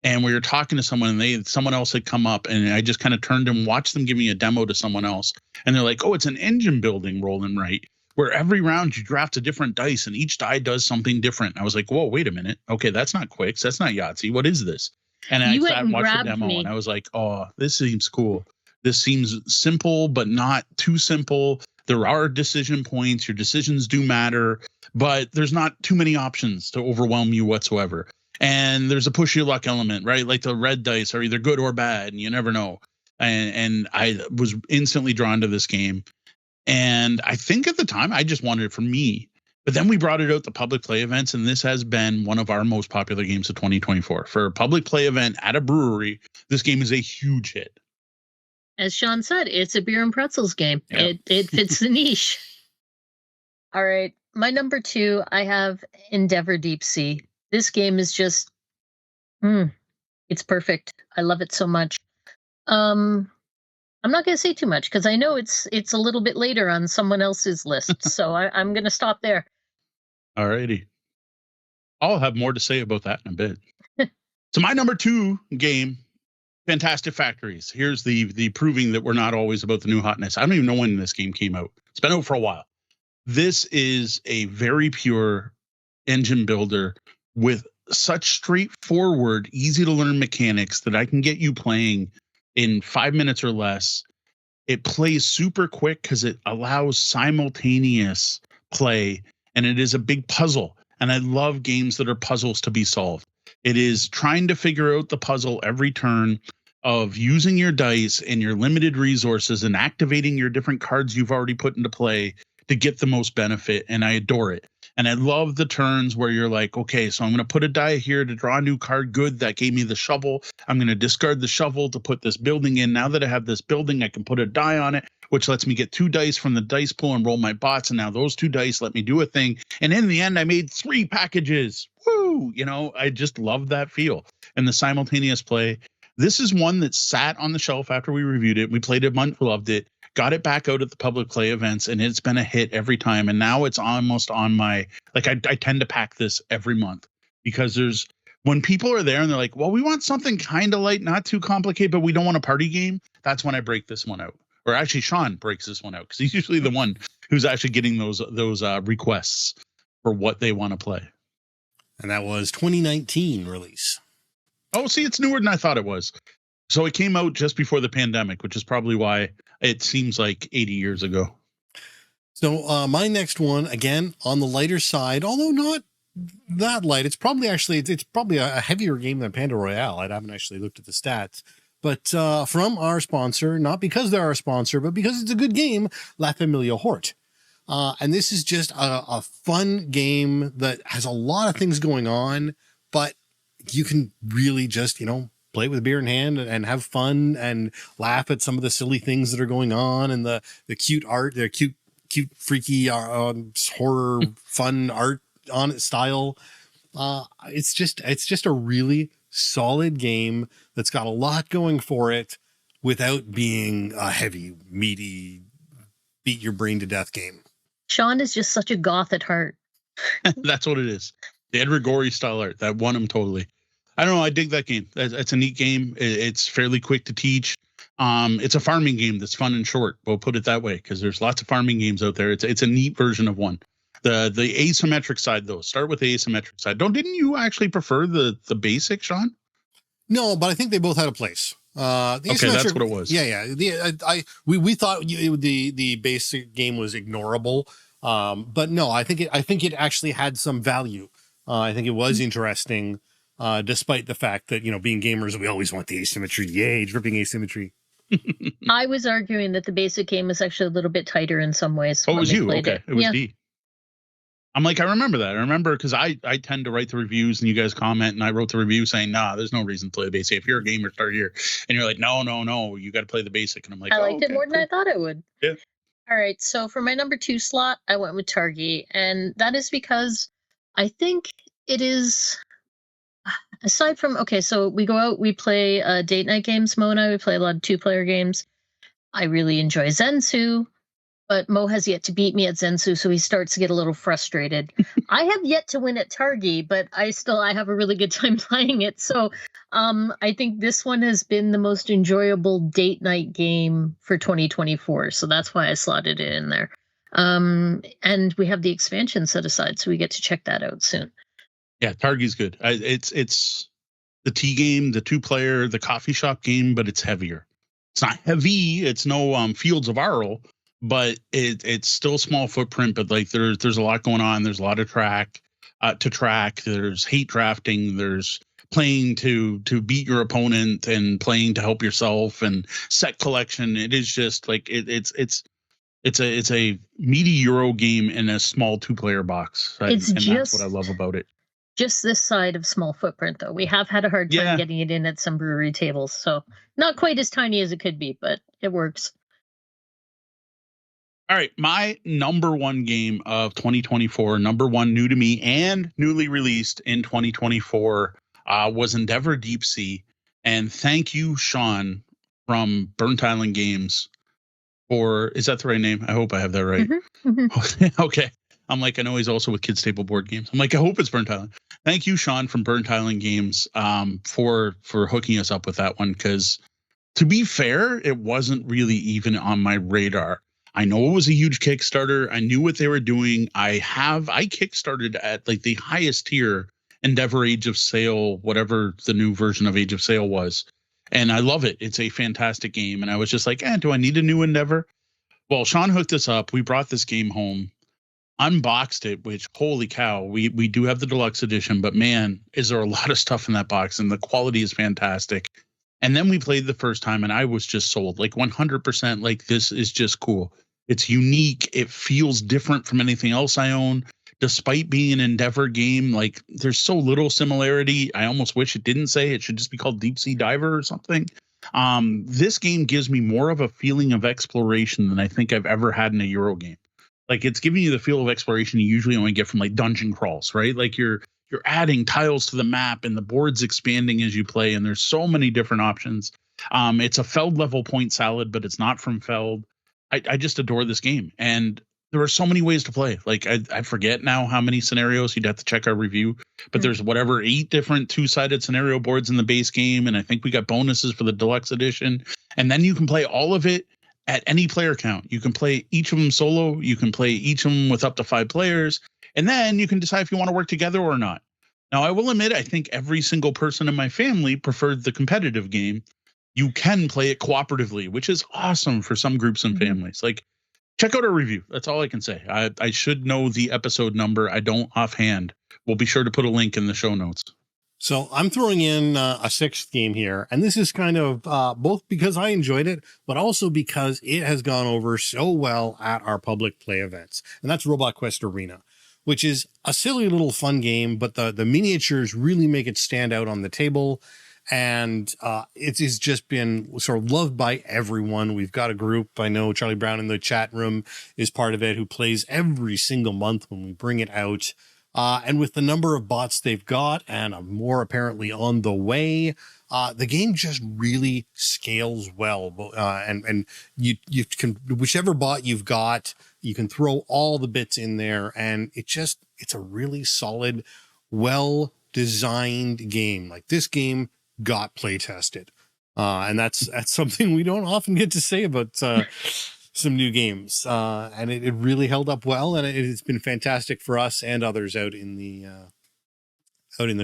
and we were talking to someone, and someone else had come up, and I just kind of turned and watched them giving a demo to someone else, and they're like, "Oh, it's an engine building roll and write, where every round you draft a different dice, and each die does something different." And I was like, "Whoa, wait a minute. Okay, that's not Quicks. That's not Yahtzee. What is this?" And I sat and watched the demo, and I was like, "Oh, this seems cool. This seems simple, but not too simple. There are decision points. Your decisions do matter, but there's not too many options to overwhelm you whatsoever. And there's a push your luck element, right? Like the red dice are either good or bad, and you never know." And I was instantly drawn to this game. And I think at the time I just wanted it for me. But then we brought it out to public play events, and this has been one of our most popular games of 2024. For a public play event at a brewery, this game is a huge hit. As Sean said, it's a beer and pretzels game. Yep. It fits the niche. All right. My number 2, I have Endeavor Deep Sea. This game is just, it's perfect. I love it so much. I'm not going to say too much because I know it's a little bit later on someone else's list. So I'm going to stop there. All righty. I'll have more to say about that in a bit. So my number 2 game, Fantastic Factories. Here's the proving that we're not always about the new hotness. I don't even know when this game came out. It's been out for a while. This is a very pure engine builder with such straightforward, easy to learn mechanics that I can get you playing in 5 minutes or less. It plays super quick because it allows simultaneous play, and it is a big puzzle. And I love games that are puzzles to be solved. It is trying to figure out the puzzle every turn of using your dice and your limited resources and activating your different cards you've already put into play to get the most benefit. And I adore it. And I love the turns where you're like, okay, so I'm going to put a die here to draw a new card. Good. That gave me the shovel. I'm going to discard the shovel to put this building in. Now that I have this building, I can put a die on it, which lets me get 2 dice from the dice pool and roll my bots. And now those 2 dice let me do a thing. And in the end, I made 3 packages. Woo! You know, I just love that feel. And the simultaneous play. This is one that sat on the shelf after we reviewed it. We played it, loved it. Got it back out at the public play events, and it's been a hit every time. And now it's almost on my, like, I tend to pack this every month because when people are there and they're like, well, we want something kind of light, not too complicated, but we don't want a party game. That's when I break this one out. Or actually Sean breaks this one out because he's usually the one who's actually getting those requests for what they want to play. And that was 2019 release. Oh, see, it's newer than I thought it was. So it came out just before the pandemic, which is probably why it seems like 80 years ago. So my next one, again, on the lighter side, although not that light. It's probably a heavier game than Panda Royale. I haven't actually looked at the stats. But from our sponsor, not because they're our sponsor, but because it's a good game, La Familia Hort. And this is just a fun game that has a lot of things going on, but you can really just, play with a beer in hand and have fun and laugh at some of the silly things that are going on and the cute art, the cute, freaky horror, fun art on it style. It's just a really solid game that's got a lot going for it without being a heavy, meaty, beat your brain to death game. Sean is just such a goth at heart. That's what it is. The Edward Gorey style art that won him totally. I don't know. I dig that game. It's a neat game. It's fairly quick to teach. It's a farming game that's fun and short. We'll put it that way because there's lots of farming games out there. It's a neat version of one. The asymmetric side though. Start with the asymmetric side. Didn't you actually prefer the basic, Sean? No, but I think they both had a place. Okay, that's what it was. Yeah. We thought the basic game was ignorable, but no, I think it actually had some value. I think it was interesting, despite the fact that being gamers, we always want the asymmetry. Yay, dripping asymmetry. I was arguing that the basic game was actually a little bit tighter in some ways. Oh, it was you? Okay, it was D. I'm like, I remember that. I remember because I tend to write the reviews and you guys comment and I wrote the review saying, nah, there's no reason to play the basic. If you're a gamer, start here. And you're like, no, you got to play the basic. And I'm like, I liked it more than I thought it would. Yeah. All right. So for my number 2 slot, I went with Targi. And that is because I think it is, aside from, okay, so we go out, we play date night games, Mo and I, we play a lot of 2-player games. I really enjoy Zensu. but Mo has yet to beat me at Zensu, so he starts to get a little frustrated. I have yet to win at Targi, but I have a really good time playing it. So I think this one has been the most enjoyable date night game for 2024. So that's why I slotted it in there. And we have the expansion set aside, so we get to check that out soon. Yeah, Targi's good. It's the tea game, the 2-player, the coffee shop game, but it's heavier. It's not heavy. It's no Fields of Arl, but it's still small footprint. But like there's a lot going on. There's a lot of track to track. There's hate drafting. There's playing to beat your opponent and playing to help yourself and set collection. It is just like it's a meaty Euro game in a small 2-player box. That's what I love about it. Just this side of small footprint, though. We have had a hard time getting it in at some brewery tables, so not quite as tiny as it could be, but it works. All right, my number one game of 2024, number one new to me and newly released in 2024 was Endeavor Deep Sea. And thank you, Sean, from Burnt Island Games for, is that the right name? I hope I have that right. Mm-hmm. Okay. I'm like, I know he's also with Kids Table Board Games. I'm like, I hope it's Burnt Island. Thank you, Sean, from Burnt Island Games, for hooking us up with that one. Because to be fair, it wasn't really even on my radar. I know it was a huge Kickstarter. I knew what they were doing. I Kickstarted at like the highest tier, Endeavor Age of Sail, whatever the new version of Age of Sail was. And I love it. It's a fantastic game. And I was just like, do I need a new Endeavor? Well, Sean hooked us up. We brought this game home, unboxed it, which holy cow, we do have the deluxe edition, but man, is there a lot of stuff in that box, and the quality is fantastic. And then we played the first time and I was just sold, like 100%. Like, this is just cool. It's unique. It feels different from anything else I own. Despite being an Endeavor game, like there's so little similarity. I almost wish it didn't say it should just be called Deep Sea Diver or something. This game gives me more of a feeling of exploration than I think I've ever had in a Euro game. Like, it's giving you the feel of exploration you usually only get from like dungeon crawls, right? Like you're adding tiles to the map and the board's expanding as you play, and there's so many different options. It's a Feld level point salad, but it's not from Feld. I just adore this game, and there are so many ways to play. Like I forget now how many scenarios. You'd have to check our review, but there's 8 different 2-sided scenario boards in the base game, and I think we got bonuses for the deluxe edition. And then you can play all of it at any player count. You can play each of them solo. You can play each of them with up to 5 players, and then you can decide if you want to work together or not. Now, I will admit, I think every single person in my family preferred the competitive game. You can play it cooperatively, which is awesome for some groups and families. Like, check out our review. That's all I can say. I should know the episode number. I don't offhand. We'll be sure to put a link in the show notes. So I'm throwing in a 6th game here, and this is kind of both because I enjoyed it, but also because it has gone over so well at our public play events, and that's Robot Quest Arena, which is a silly little fun game, but the miniatures really make it stand out on the table. And it has just been sort of loved by everyone. We've got a group, I know Charlie Brown in the chat room is part of it, who plays every single month when we bring it out. And with the number of bots they've got and more apparently on the way, the game just really scales well. And you can, whichever bot you've got, you can throw all the bits in there, and it's a really solid, well-designed game. Like, this game got play tested, and that's something we don't often get to say about some new games, and it really held up well, and it's been fantastic for us and others out in the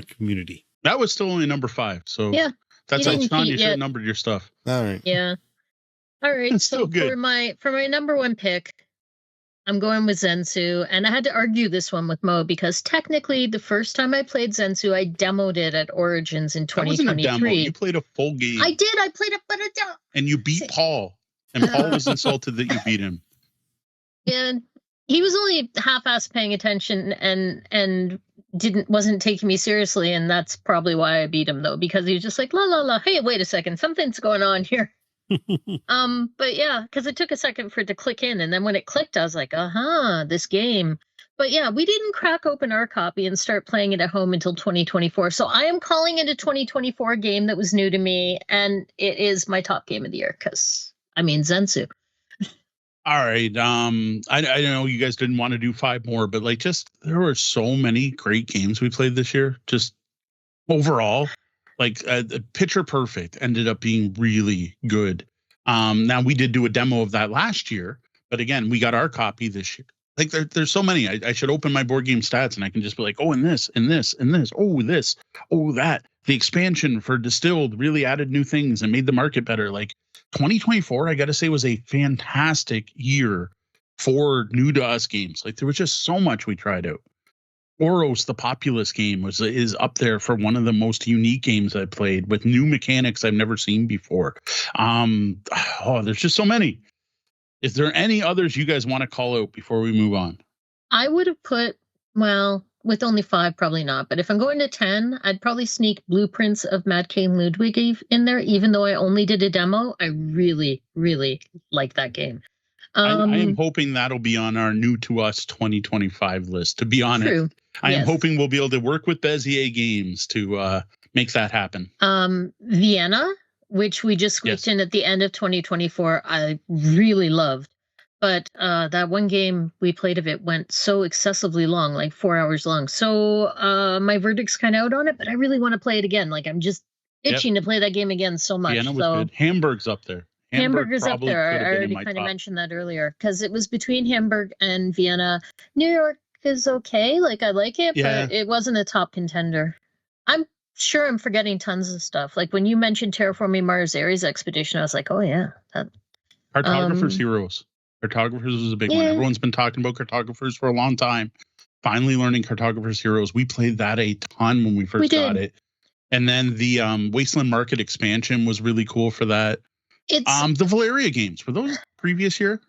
community. That was still only number 5, so yeah, that's how Sean, you should have numbered your stuff. All right, yeah, all right. It's so good. For my number 1 pick, I'm going with Zensu, and I had to argue this one with Mo because technically the first time I played Zensu, I demoed it at Origins in 2023. That wasn't a demo. You played a full game. I did. I played it, but a demo. And you beat Paul, and Paul was insulted that you beat him. And he was only half-assed paying attention and wasn't taking me seriously, and that's probably why I beat him, though, because he was just like, la la la, hey, wait a second, something's going on here. But yeah, because it took a second for it to click in, and then when it clicked, I was like, this game. But yeah, we didn't crack open our copy and start playing it at home until 2024. So I am calling it a 2024 game that was new to me, and it is my top game of the year because, Zensu. All right. I know you guys didn't want to do 5 more, but like, just there were so many great games we played this year. Just overall, like, Picture Perfect ended up being really good. Now we did do a demo of that last year, but again, we got our copy this year. Like, there's so many. I should open my board game stats and I can just be like, oh, and this, and this, and this, oh, this, oh, that. The expansion for Distilled really added new things and made the market better. Like, 2024, I got to say, was a fantastic year for new to us games. Like, there was just so much we tried out. Oros, the Populous game, is up there for one of the most unique games I played with new mechanics I've never seen before. There's just so many. Is there any others you guys want to call out before we move on? I would have put, well, with only 5, probably not. But if I'm going to 10, I'd probably sneak Blueprints of Matt Kane Ludwig in there, even though I only did a demo. I really, really like that game. I am hoping that'll be on our new to us 2025 list, to be honest. True. I am hoping we'll be able to work with Bezier Games to make that happen. Vienna, which we just squeaked in at the end of 2024, I really loved. But that one game we played of it went so excessively long, like 4 hours long. So my verdict's kind of out on it, but I really want to play it again. Like, I'm just itching to play that game again so much. Vienna was good. Hamburg's up there. Hamburger's up there. I already kind of mentioned that earlier because it was between Hamburg and Vienna. New York is okay. Like, I like it, but it wasn't a top contender. I'm sure I'm forgetting tons of stuff. Like, when you mentioned Terraforming Mars Ares Expedition, I was like, oh, yeah. Cartographer's Heroes. Cartographers was a big one. Everyone's been talking about Cartographers for a long time. Finally learning Cartographers Heroes. We played that a ton when we first got it. And then the Wasteland Market expansion was really cool for that. It's the Valeria games, were those previous year?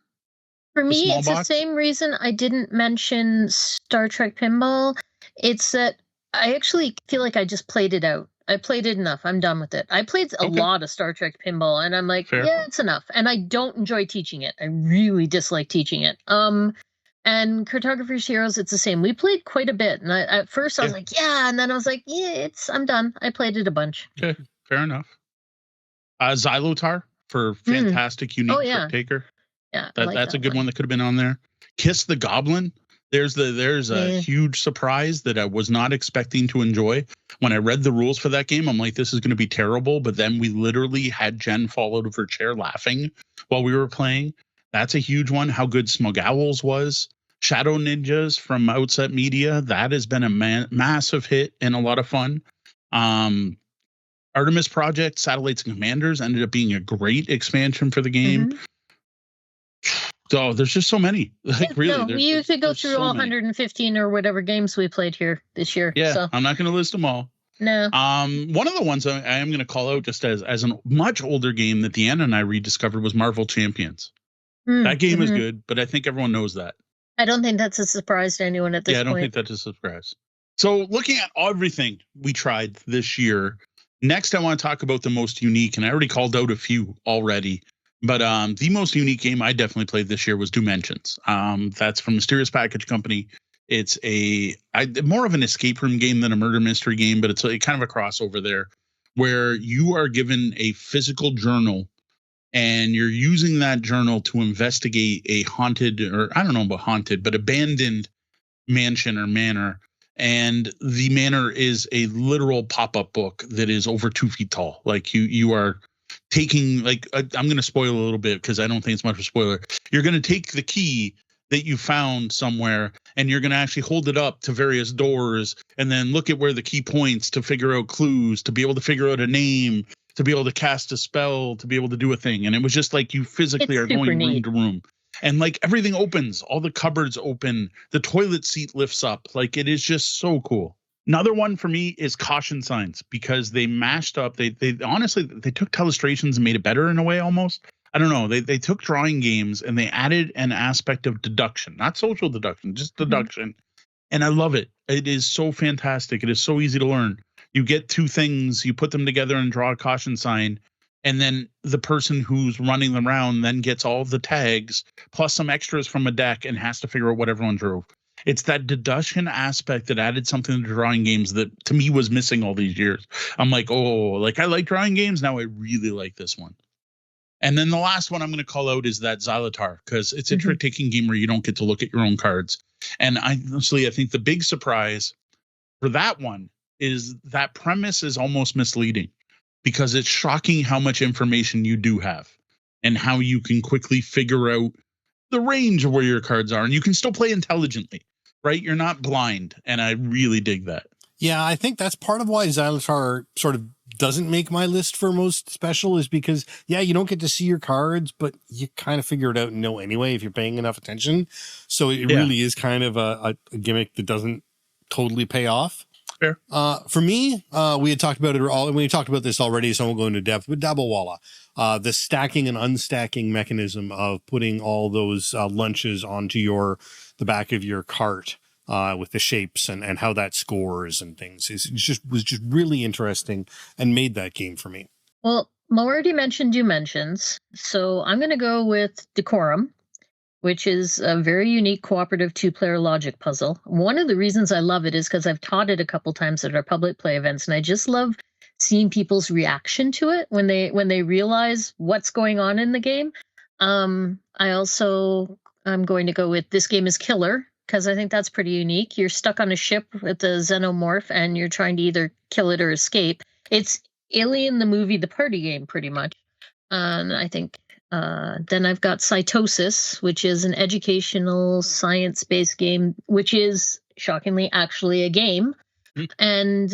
For me, it's the same reason I didn't mention Star Trek Pinball. It's that I actually feel like I just played it out. I played it enough. I'm done with it. I played a lot of Star Trek Pinball, and I'm like, yeah, it's enough. And I don't enjoy teaching it. I really dislike teaching it. And Cartographer's Heroes, it's the same. We played quite a bit, and at first I was like, yeah, and then I was like, yeah, I'm done. I played it a bunch. Okay, fair enough. Xylotar for fantastic, unique trick taker. Yeah, that's a good one that could have been on there. Kiss the Goblin. There's a huge surprise that I was not expecting to enjoy. When I read the rules for that game, I'm like, this is going to be terrible. But then we literally had Jen fall out of her chair laughing while we were playing. That's a huge one. How good Smug Owls was. Shadow Ninjas from Outset Media. That has been a massive hit and a lot of fun. Artemis Project, Satellites and Commanders ended up being a great expansion for the game. So there's just so many. Like, really, we usually go through all 115 or whatever games we played here this year. Yeah, so. I'm not going to list them all. No. One of the ones I am going to call out just as a much older game that Deanna and I rediscovered was Marvel Champions. That game is good, but I think everyone knows that. I don't think that's a surprise to anyone at this point. Yeah, I don't think that's a surprise. So looking at everything we tried this year, next I want to talk about the most unique, and I already called out a few already. But the most unique game I definitely played this year was Dimensions. That's from Mysterious Package Company. It's more of an escape room game than a murder mystery game, but it's kind of a crossover there where you are given a physical journal and you're using that journal to investigate a haunted, or I don't know about haunted, but abandoned mansion or manor. And the manor is a literal pop-up book that is over 2 feet tall. Like you are taking, like, I'm going to spoil a little bit because I don't think it's much of a spoiler. You're going to take the key that you found somewhere and you're going to actually hold it up to various doors and then look at where the key points to figure out clues, to be able to figure out a name, to be able to cast a spell, to be able to do a thing. And it was just like you physically are going room to room. And like everything opens, all the cupboards open, the toilet seat lifts up. Like, it is just so cool. Another one for me is Caution Signs, because they mashed up. They honestly, they took Telestrations and made it better in a way almost. I don't know. They took drawing games and they added an aspect of deduction, not social deduction, just deduction. And I love it. It is so fantastic. It is so easy to learn. You get 2 things, you put them together and draw a caution sign. And then the person who's running the round then gets all of the tags plus some extras from a deck and has to figure out what everyone drew. It's that deduction aspect that added something to drawing games that to me was missing all these years. I'm like, oh, like I like drawing games. Now I really like this one. And then the last one I'm going to call out is that Xylotar, because it's a trick-taking game where you don't get to look at your own cards. And I think the big surprise for that one is that premise is almost misleading, because it's shocking how much information you do have and how you can quickly figure out the range of where your cards are, and you can still play intelligently, right? You're not blind, and I really dig that. Yeah, I think that's part of why Xylotar sort of doesn't make my list for most special, is because, yeah, you don't get to see your cards, but you kind of figure it out and know anyway if you're paying enough attention. So it really is kind of a gimmick that doesn't totally pay off. Fair. For me, we had talked about it all, and we talked about this already, so I won't go into depth, but Dabbawala, the stacking and unstacking mechanism of putting all those lunches onto the back of your cart, with the shapes and how that scores and things, was just really interesting and made that game for me. Well, Mo already mentioned Dimensions, so I'm going to go with Decorum, which is a very unique cooperative 2-player logic puzzle. One of the reasons I love it is because I've taught it a couple times at our public play events, and I just love seeing people's reaction to it when they realize what's going on in the game. I'm going to go with This Game is Killer, because I think that's pretty unique. You're stuck on a ship with a xenomorph, and you're trying to either kill it or escape. It's Alien the movie, the party game, pretty much. And I think then I've got Cytosis, which is an educational science-based game, which is shockingly actually a game. And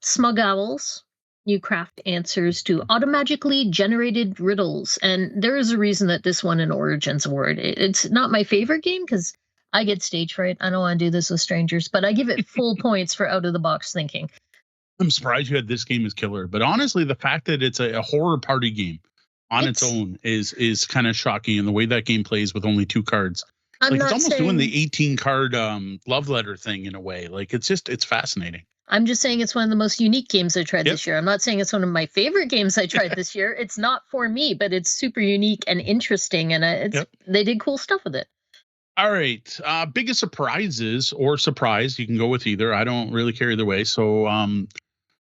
Smug Owls. You craft answers to automatically generated riddles. And there is a reason that this won an Origins Award. It's not my favorite game because I get stage fright. I don't want to do this with strangers, but I give it full points for out-of-the-box thinking. I'm surprised you had This Game is Killer. But honestly, the fact that it's a horror party game on its own is kind of shocking. And the way that game plays with only 2 cards. It's almost doing the 18-card love letter thing in a way. Like, it's fascinating. I'm just saying it's one of the most unique games I tried this year. I'm not saying it's one of my favorite games I tried this year. It's not for me, but it's super unique and interesting. And they did cool stuff with it. All right. Biggest surprises or surprise. You can go with either. I don't really care either way. So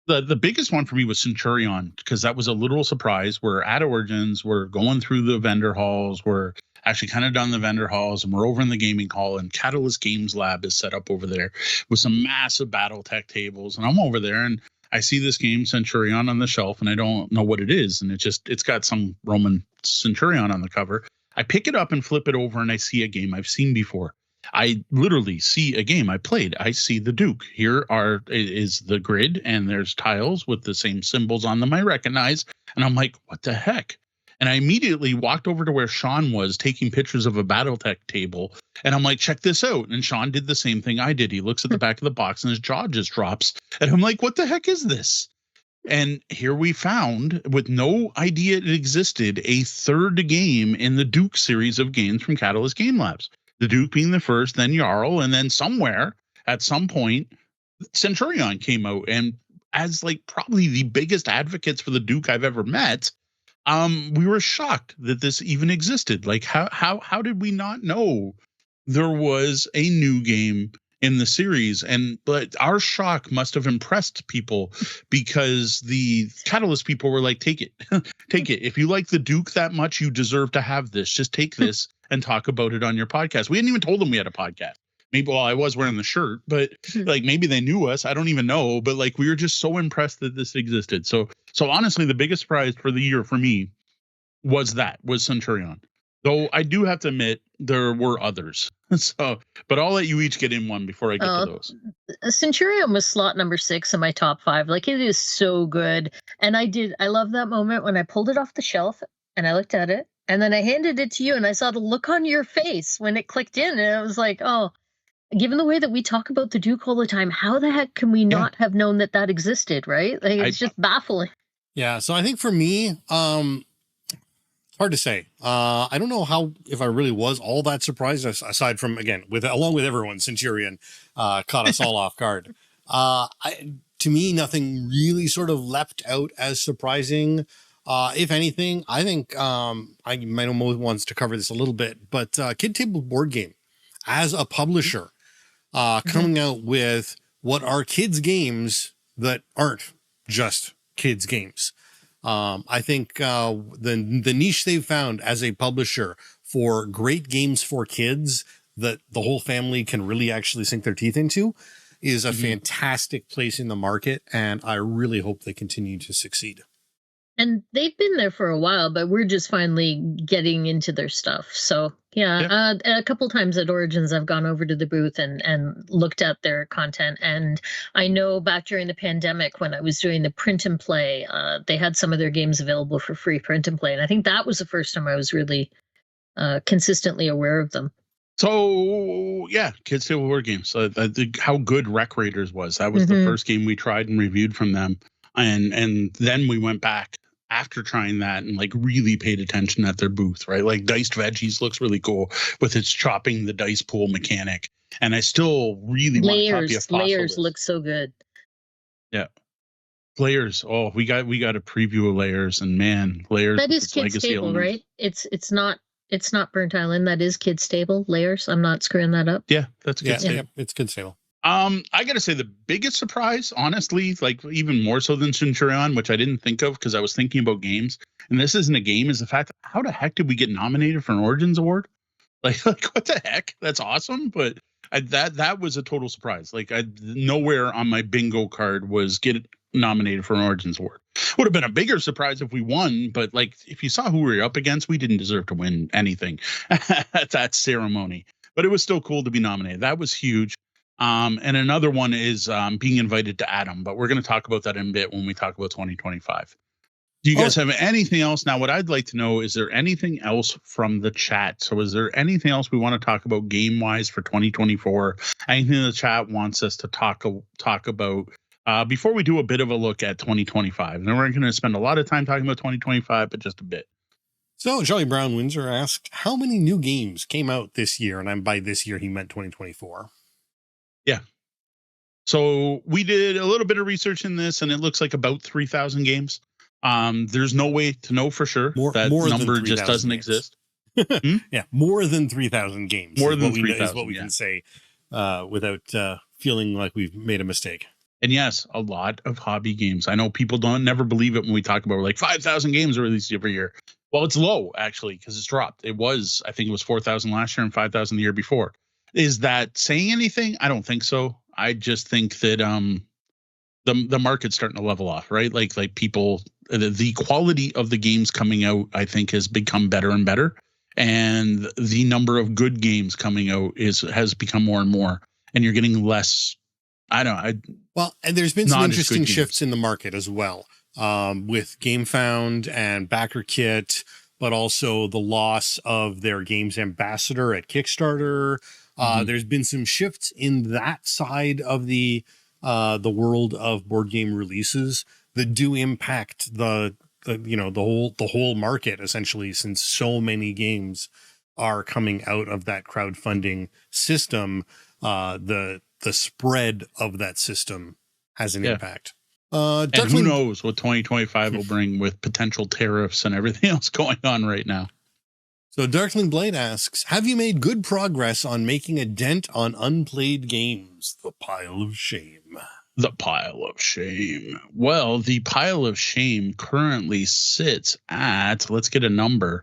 the biggest one for me was Centurion, because that was a literal surprise. We're at Origins. We're going through the vendor halls. We're actually kind of done the vendor halls, and we're over in the gaming hall, and Catalyst Games Lab is set up over there with some massive BattleTech tables. And I'm over there, and I see this game Centurion on the shelf, and I don't know what it is. And it's got some Roman Centurion on the cover. I pick it up and flip it over, and I see a game I've seen before. I literally see a game I played. I see the Duke. Here is the grid, and there's tiles with the same symbols on them I recognize. And I'm like, what the heck? And I immediately walked over to where Sean was taking pictures of a BattleTech table. And I'm like, check this out. And Sean did the same thing I did. He looks at the back of the box and his jaw just drops. And I'm like, what the heck is this? And here we found, with no idea it existed, a third game in the Duke series of games from Catalyst Game Labs. The Duke being the first, then Jarl, and then somewhere at some point, Centurion came out. And as probably the biggest advocates for the Duke I've ever met, we were shocked that this even existed. How did we not know there was a new game in the series? But our shock must have impressed people, because the Catalyst people were like, take it. Take it. If you like the Duke that much, you deserve to have this. Just take this and talk about it on your podcast. We hadn't even told them we had a podcast. Maybe, I was wearing the shirt, but maybe they knew us. I don't even know. But we were just so impressed that this existed. So honestly, the biggest surprise for the year for me was Centurion. Though I do have to admit there were others. But I'll let you each get in one before I get to those. Centurion was slot number 6 in my top 5. It is so good. And I love that moment when I pulled it off the shelf and I looked at it, and then I handed it to you, and I saw the look on your face when it clicked in, and I was like, oh, given the way that we talk about the Duke all the time, how the heck can we not have known that existed, right? It's just baffling. Yeah, so I think for me, it's hard to say. I don't know if I really was all that surprised, aside from, again, along with everyone, Centurion caught us all off guard. To me, nothing really sort of leapt out as surprising. If anything, I think I might almost wants to cover this a little bit, but Kid Table Board Game, as a publisher, coming out with what are kids games that aren't just kids games. I think the niche they've found as a publisher for great games for kids that the whole family can really actually sink their teeth into is a fantastic place in the market, and I really hope they continue to succeed. And they've been there for a while, but we're just finally getting into their stuff. So yeah. A couple times at Origins, I've gone over to the booth and looked at their content. And I know back during the pandemic when I was doing the print and play, they had some of their games available for free print and play. And I think that was the first time I was really consistently aware of them. So yeah, Kids Table Board Games. How good Rec Raiders was. That was the first game we tried and reviewed from them. And then we went back after trying that and like really paid attention at their booth, right? Like Diced Veggies looks really cool with its chopping the dice pool mechanic. And I still really want to copy a Fossil Layers list. look so good. Yeah. Layers. Oh, we got a preview of Layers, and man, Layers. That is Kids Table, right? It's not Burnt Island. That is Kids Table. Layers. I'm not screwing that up. Yeah, that's Kids Table. Yeah, it's Kids Table. I gotta say the biggest surprise, honestly, like even more so than Centurion, which I didn't think of because I was thinking about games, and this isn't a game, is the fact how the heck did we get nominated for an Origins Award? Like what the heck? That's awesome, but that was a total surprise. Like nowhere on my bingo card was get nominated for an Origins Award. Would have been a bigger surprise if we won, but like if you saw who we were up against, we didn't deserve to win anything at that ceremony. But it was still cool to be nominated. That was huge. And another one is being invited to Adam, but we're going to talk about that in a bit when we talk about 2025. Do you guys have anything else? Now, what I'd like to know, is there anything else from the chat? So is there anything else we want to talk about game-wise for 2024? Anything the chat wants us to talk about before we do a bit of a look at 2025? And we're going to spend a lot of time talking about 2025, but just a bit. So Charlie Brown Windsor asked, how many new games came out this year? And by this year, he meant 2024. Yeah. So we did a little bit of research in this, and it looks like about 3,000 games. There's no way to know for sure. That number just doesn't exist. Yeah, more than 3,000 games. More than 3,000 is what we can say without feeling like we've made a mistake. And yes, a lot of hobby games. I know people never believe it when we talk about like 5,000 games are released every year. Well, it's low actually because it's dropped. I think it was 4,000 last year and 5,000 the year before. Is that saying anything? I don't think so. I just think that the market's starting to level off, right? Like people, the quality of the games coming out, I think, has become better and better, and the number of good games coming out has become more and more, and you're getting less. I don't know. Well, and there's been some interesting shifts in the market as well, with GameFound and BackerKit, but also the loss of their games ambassador at Kickstarter. There's been some shifts in that side of the world of board game releases that do impact the whole market essentially, since so many games are coming out of that crowdfunding system. The spread of that system has an impact. And who knows what 2025 will bring with potential tariffs and everything else going on right now. So Darkling Blade asks, have you made good progress on making a dent on unplayed games? The pile of shame. The pile of shame. Well, the pile of shame currently sits at, let's get a number,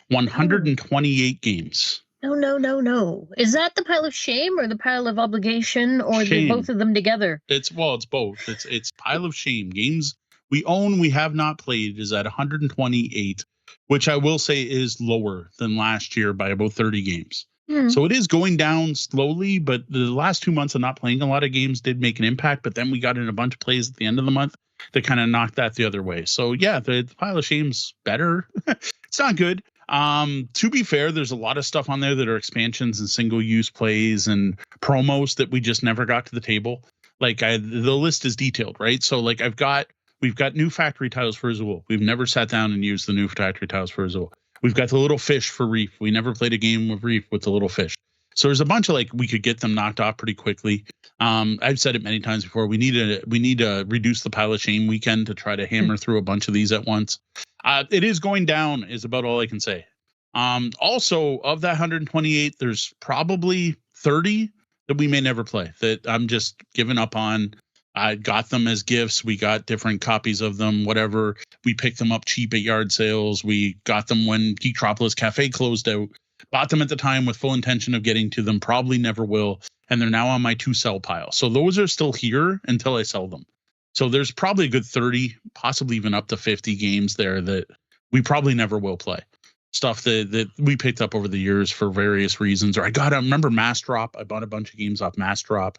128 games. No. Is that the pile of shame or the pile of obligation, or both of them together? It's both. It's pile of shame. Games we own, we have not played, is at 128. Which I will say is lower than last year by about 30 games. So it is going down slowly, but the last 2 months of not playing a lot of games did make an impact. But then we got in a bunch of plays at the end of the month that kind of knocked that the other way. So yeah, the pile of shame's better. It's not good. To be fair, there's a lot of stuff on there that are expansions and single-use plays and promos that we just never got to the table. Like the list is detailed, right? So like we've got new factory tiles for Azul. We've never sat down and used the new factory tiles for Azul. We've got the little fish for Reef. We never played a game with Reef with the little fish. So there's a bunch of we could get them knocked off pretty quickly. I've said it many times before. We need to reduce the pile of shame weekend to try to hammer through a bunch of these at once. It is going down is about all I can say. Also, of that 128, there's probably 30 that we may never play that I'm just giving up on. I got them as gifts. We got different copies of them, whatever. We picked them up cheap at yard sales. We got them when Geektropolis Cafe closed out. Bought them at the time with full intention of getting to them. Probably never will. And they're now on my to sell pile. So those are still here until I sell them. So there's probably a good 30, possibly even up to 50 games there that we probably never will play. Stuff that we picked up over the years for various reasons. Or I remember Mass Drop. I bought a bunch of games off Mass Drop.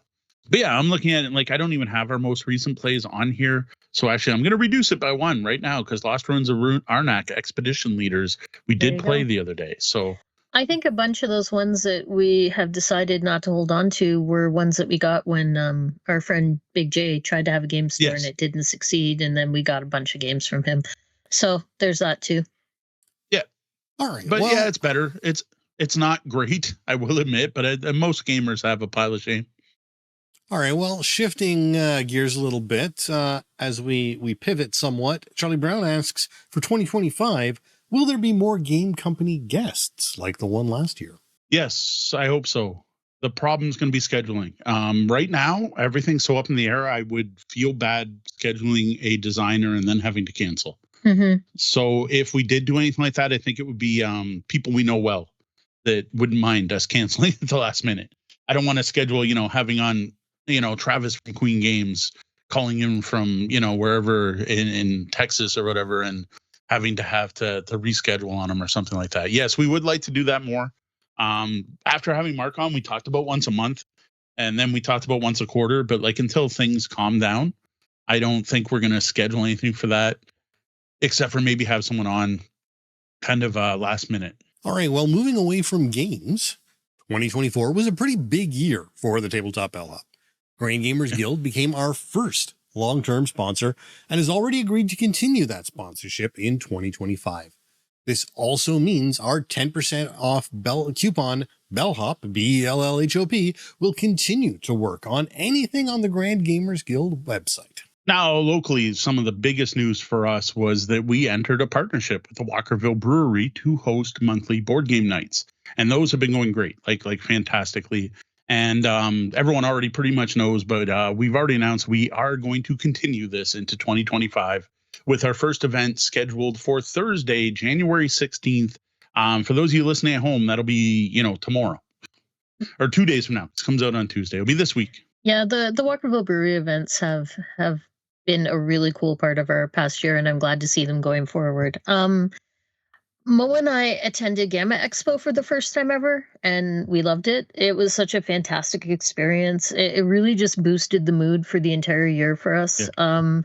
But yeah, I'm looking at it like I don't even have our most recent plays on here. So actually, I'm going to reduce it by one right now because Lost Ruins of Arnak Expedition Leaders we did play the other day. So I think a bunch of those ones that we have decided not to hold on to were ones that we got when our friend Big J tried to have a game store and it didn't succeed. And then we got a bunch of games from him. So there's that too. Yeah. All right. But yeah, it's better. It's not great, I will admit, but most gamers have a pile of shame. All right. Well, shifting gears a little bit as we pivot somewhat, Charlie Brown asks, for 2025, will there be more game company guests like the one last year? Yes, I hope so. The problem's going to be scheduling. Right now, everything's so up in the air. I would feel bad scheduling a designer and then having to cancel. Mm-hmm. So if we did do anything like that, I think it would be people we know well that wouldn't mind us canceling at the last minute. I don't want to schedule, having on, Travis from Queen Games calling in from, wherever in Texas or whatever, and having to reschedule on them or something like that. Yes, we would like to do that more. After having Mark on, we talked about once a month, and then we talked about once a quarter, but like until things calm down, I don't think we're going to schedule anything for that, except for maybe have someone on kind of last minute. All right. Well, moving away from games, 2024 was a pretty big year for the Tabletop Bellhop. Grain Gamers Guild became our first long-term sponsor and has already agreed to continue that sponsorship in 2025. This also means our 10% off coupon Bellhop, BELLHOP, will continue to work on anything on the Grand Gamers Guild website. Now, locally, some of the biggest news for us was that we entered a partnership with the Walkerville Brewery to host monthly board game nights. And those have been going great, like fantastically. And everyone already pretty much knows, but we've already announced we are going to continue this into 2025 with our first event scheduled for Thursday, January 16th. For those of you listening at home, that'll be, tomorrow or 2 days from now. This comes out on Tuesday. It'll be this week. Yeah, the Walkerville Brewery events have been a really cool part of our past year, and I'm glad to see them going forward. Mo and I attended Gamma Expo for the first time ever, and we loved it. It was such a fantastic experience. It really just boosted the mood for the entire year for us. Yeah.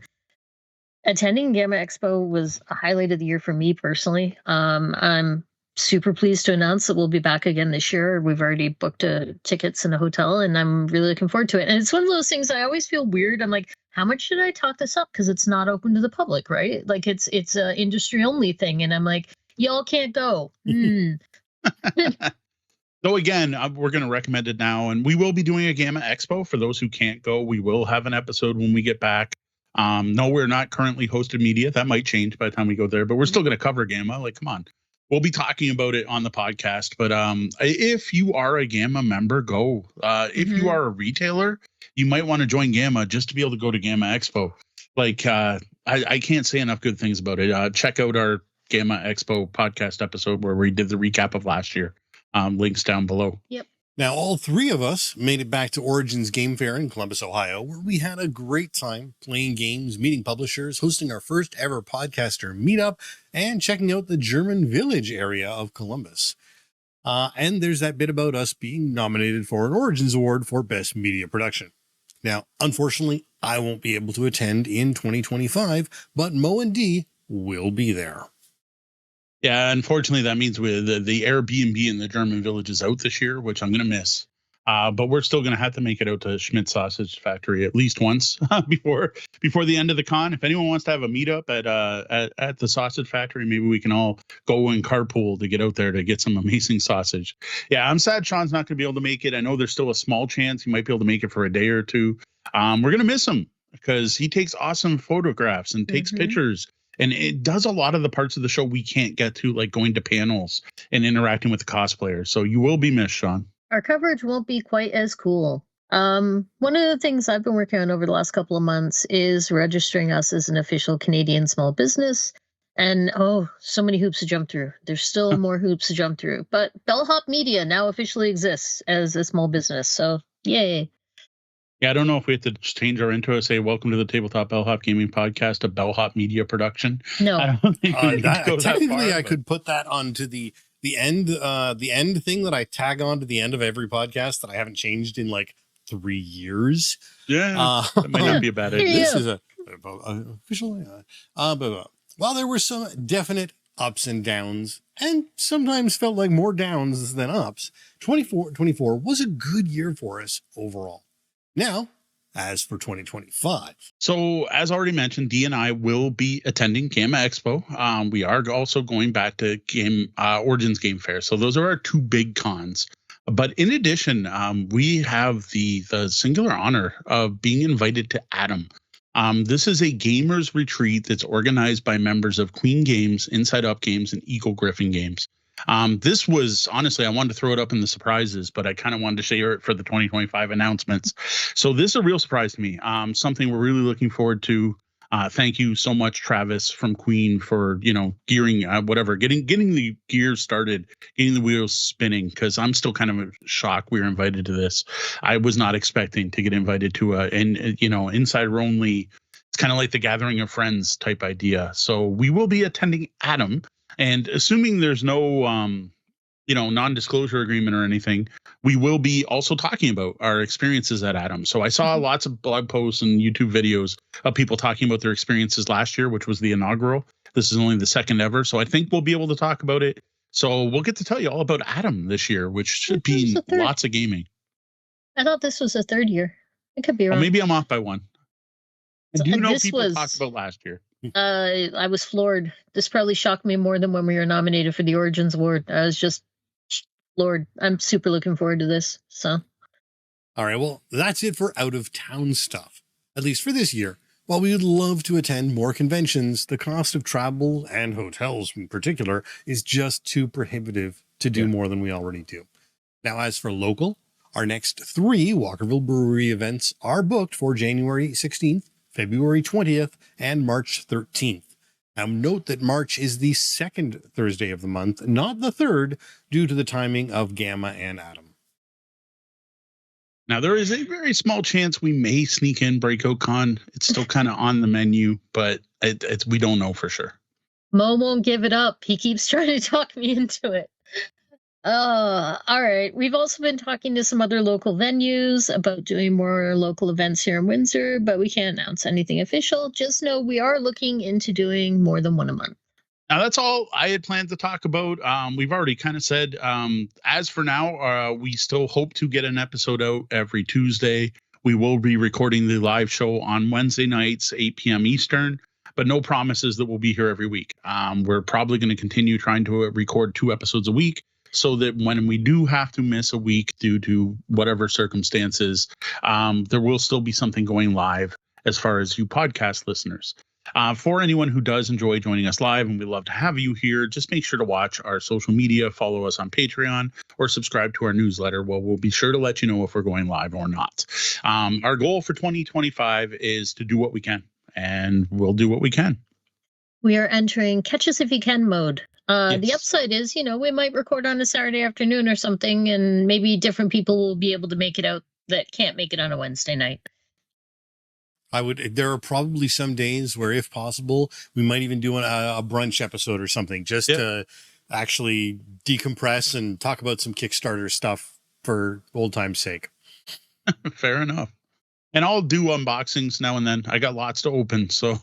Attending Gamma Expo was a highlight of the year for me personally. I'm super pleased to announce that we'll be back again this year. We've already booked tickets in a hotel, and I'm really looking forward to it. And it's one of those things I always feel weird. I'm like, how much should I talk this up? Because it's not open to the public, right? Like it's a industry only thing. And I'm like, y'all can't go. So again, we're going to recommend it now, and we will be doing a Gamma Expo. For those who can't go, we will have an episode when we get back. No, we're not currently hosted media. That might change by the time we go there, but we're still going to cover Gamma. Like, come on. We'll be talking about it on the podcast. But if you are a Gamma member, go. If you are a retailer, you might want to join Gamma just to be able to go to Gamma Expo. Like, I can't say enough good things about it. Check out our Gamma Expo podcast episode where we did the recap of last year. Links down below. Yep. Now, all three of us made it back to Origins Game Fair in Columbus, Ohio, where we had a great time playing games, meeting publishers, hosting our first ever podcaster meetup, and checking out the German Village area of Columbus. And there's that bit about us being nominated for an Origins Award for Best Media Production. Now, unfortunately, I won't be able to attend in 2025, but Mo and Dee will be there. Yeah, unfortunately, that means the Airbnb in the German Village is out this year, which I'm going to miss. But we're still going to have to make it out to Schmidt Sausage Factory at least once before the end of the con. If anyone wants to have a meetup at the Sausage Factory, maybe we can all go and carpool to get out there to get some amazing sausage. Yeah, I'm sad Sean's not going to be able to make it. I know there's still a small chance he might be able to make it for a day or two. We're going to miss him because he takes awesome photographs and takes pictures. And it does a lot of the parts of the show we can't get to, like going to panels and interacting with the cosplayers. So you will be missed, Sean. Our coverage won't be quite as cool. One of the things I've been working on over the last couple of months is registering us as an official Canadian small business. And so many hoops to jump through. There's still more hoops to jump through. But Bellhop Media now officially exists as a small business. So yay. Yeah, I don't know if we have to change our intro and say "Welcome to the Tabletop Bellhop Gaming Podcast," a Bellhop Media production. No, I don't think we need to go technically that far, I could put that onto the end thing that I tag on to the end of every podcast that I haven't changed in like 3 years. Yeah, that might not be a bad idea. This is a official. But while there were some definite ups and downs, and sometimes felt like more downs than ups, 2024 was a good year for us overall. Now, as for 2025. So, as already mentioned, Dee and I will be attending GAMA Expo. We are also going back to Origins Game Fair. So those are our two big cons. But in addition, we have the singular honor of being invited to Atom. This is a gamers retreat that's organized by members of Queen Games, Inside Up Games, and Eagle Griffin Games. This was, honestly, I wanted to throw it up in the surprises, but I kind of wanted to share it for the 2025 announcements. So this is a real surprise to me. Something we're really looking forward to. Thank you so much, Travis from Queen, for gearing getting the gears started, getting the wheels spinning. Because I'm still kind of shocked we were invited to this. I was not expecting to get invited to insider only. It's kind of like the gathering of friends type idea. So we will be attending Atom, and assuming there's no non-disclosure agreement or anything, we will be also talking about our experiences at Atom. So I saw lots of blog posts and YouTube videos of people talking about their experiences last year, which was the inaugural. This is only the second ever. So I think we'll be able to talk about it. So we'll get to tell you all about Atom this year, which should be lots of gaming. I thought this was the third year. I could be wrong. Well, maybe I'm off by one. I do know people talked about last year. I was floored. This probably shocked me more than when we were nominated for the Origins Award. I was just floored. I'm super looking forward to this. So, all right, well, that's it for out of town stuff, at least for this year. While we would love to attend more conventions, the cost of travel and hotels in particular is just too prohibitive to do more than we already do. Now, as for local, our next 3 Walkerville Brewery events are booked for January 16th, February 20th, and March 13th. Now, note that March is the second Thursday of the month, not the third, due to the timing of GAMA and Atom. Now, there is a very small chance we may sneak in Breakout Con. It's still kind of on the menu, but we don't know for sure. Mo won't give it up. He keeps trying to talk me into it. All right. We've also been talking to some other local venues about doing more local events here in Windsor, but we can't announce anything official. Just know we are looking into doing more than one a month. Now, that's all I had planned to talk about. We've already kind of said, as for now, we still hope to get an episode out every Tuesday. We will be recording the live show on Wednesday nights, 8 p.m. Eastern, but no promises that we'll be here every week. We're probably going to continue trying to record 2 episodes a week, so that when we do have to miss a week due to whatever circumstances, there will still be something going live as far as you podcast listeners. For anyone who does enjoy joining us live, and we'd love to have you here, just make sure to watch our social media, follow us on Patreon, or subscribe to our newsletter. Well, we'll be sure to let you know if we're going live or not. Our goal for 2025 is to do what we can, and we'll do what we can. We are entering catch us if you can mode. Yes. The upside is, we might record on a Saturday afternoon or something, and maybe different people will be able to make it out that can't make it on a Wednesday night. There are probably some days where, if possible, we might even do a brunch episode or something just to actually decompress and talk about some Kickstarter stuff for old time's sake. Fair enough. And I'll do unboxings now and then. I got lots to open, so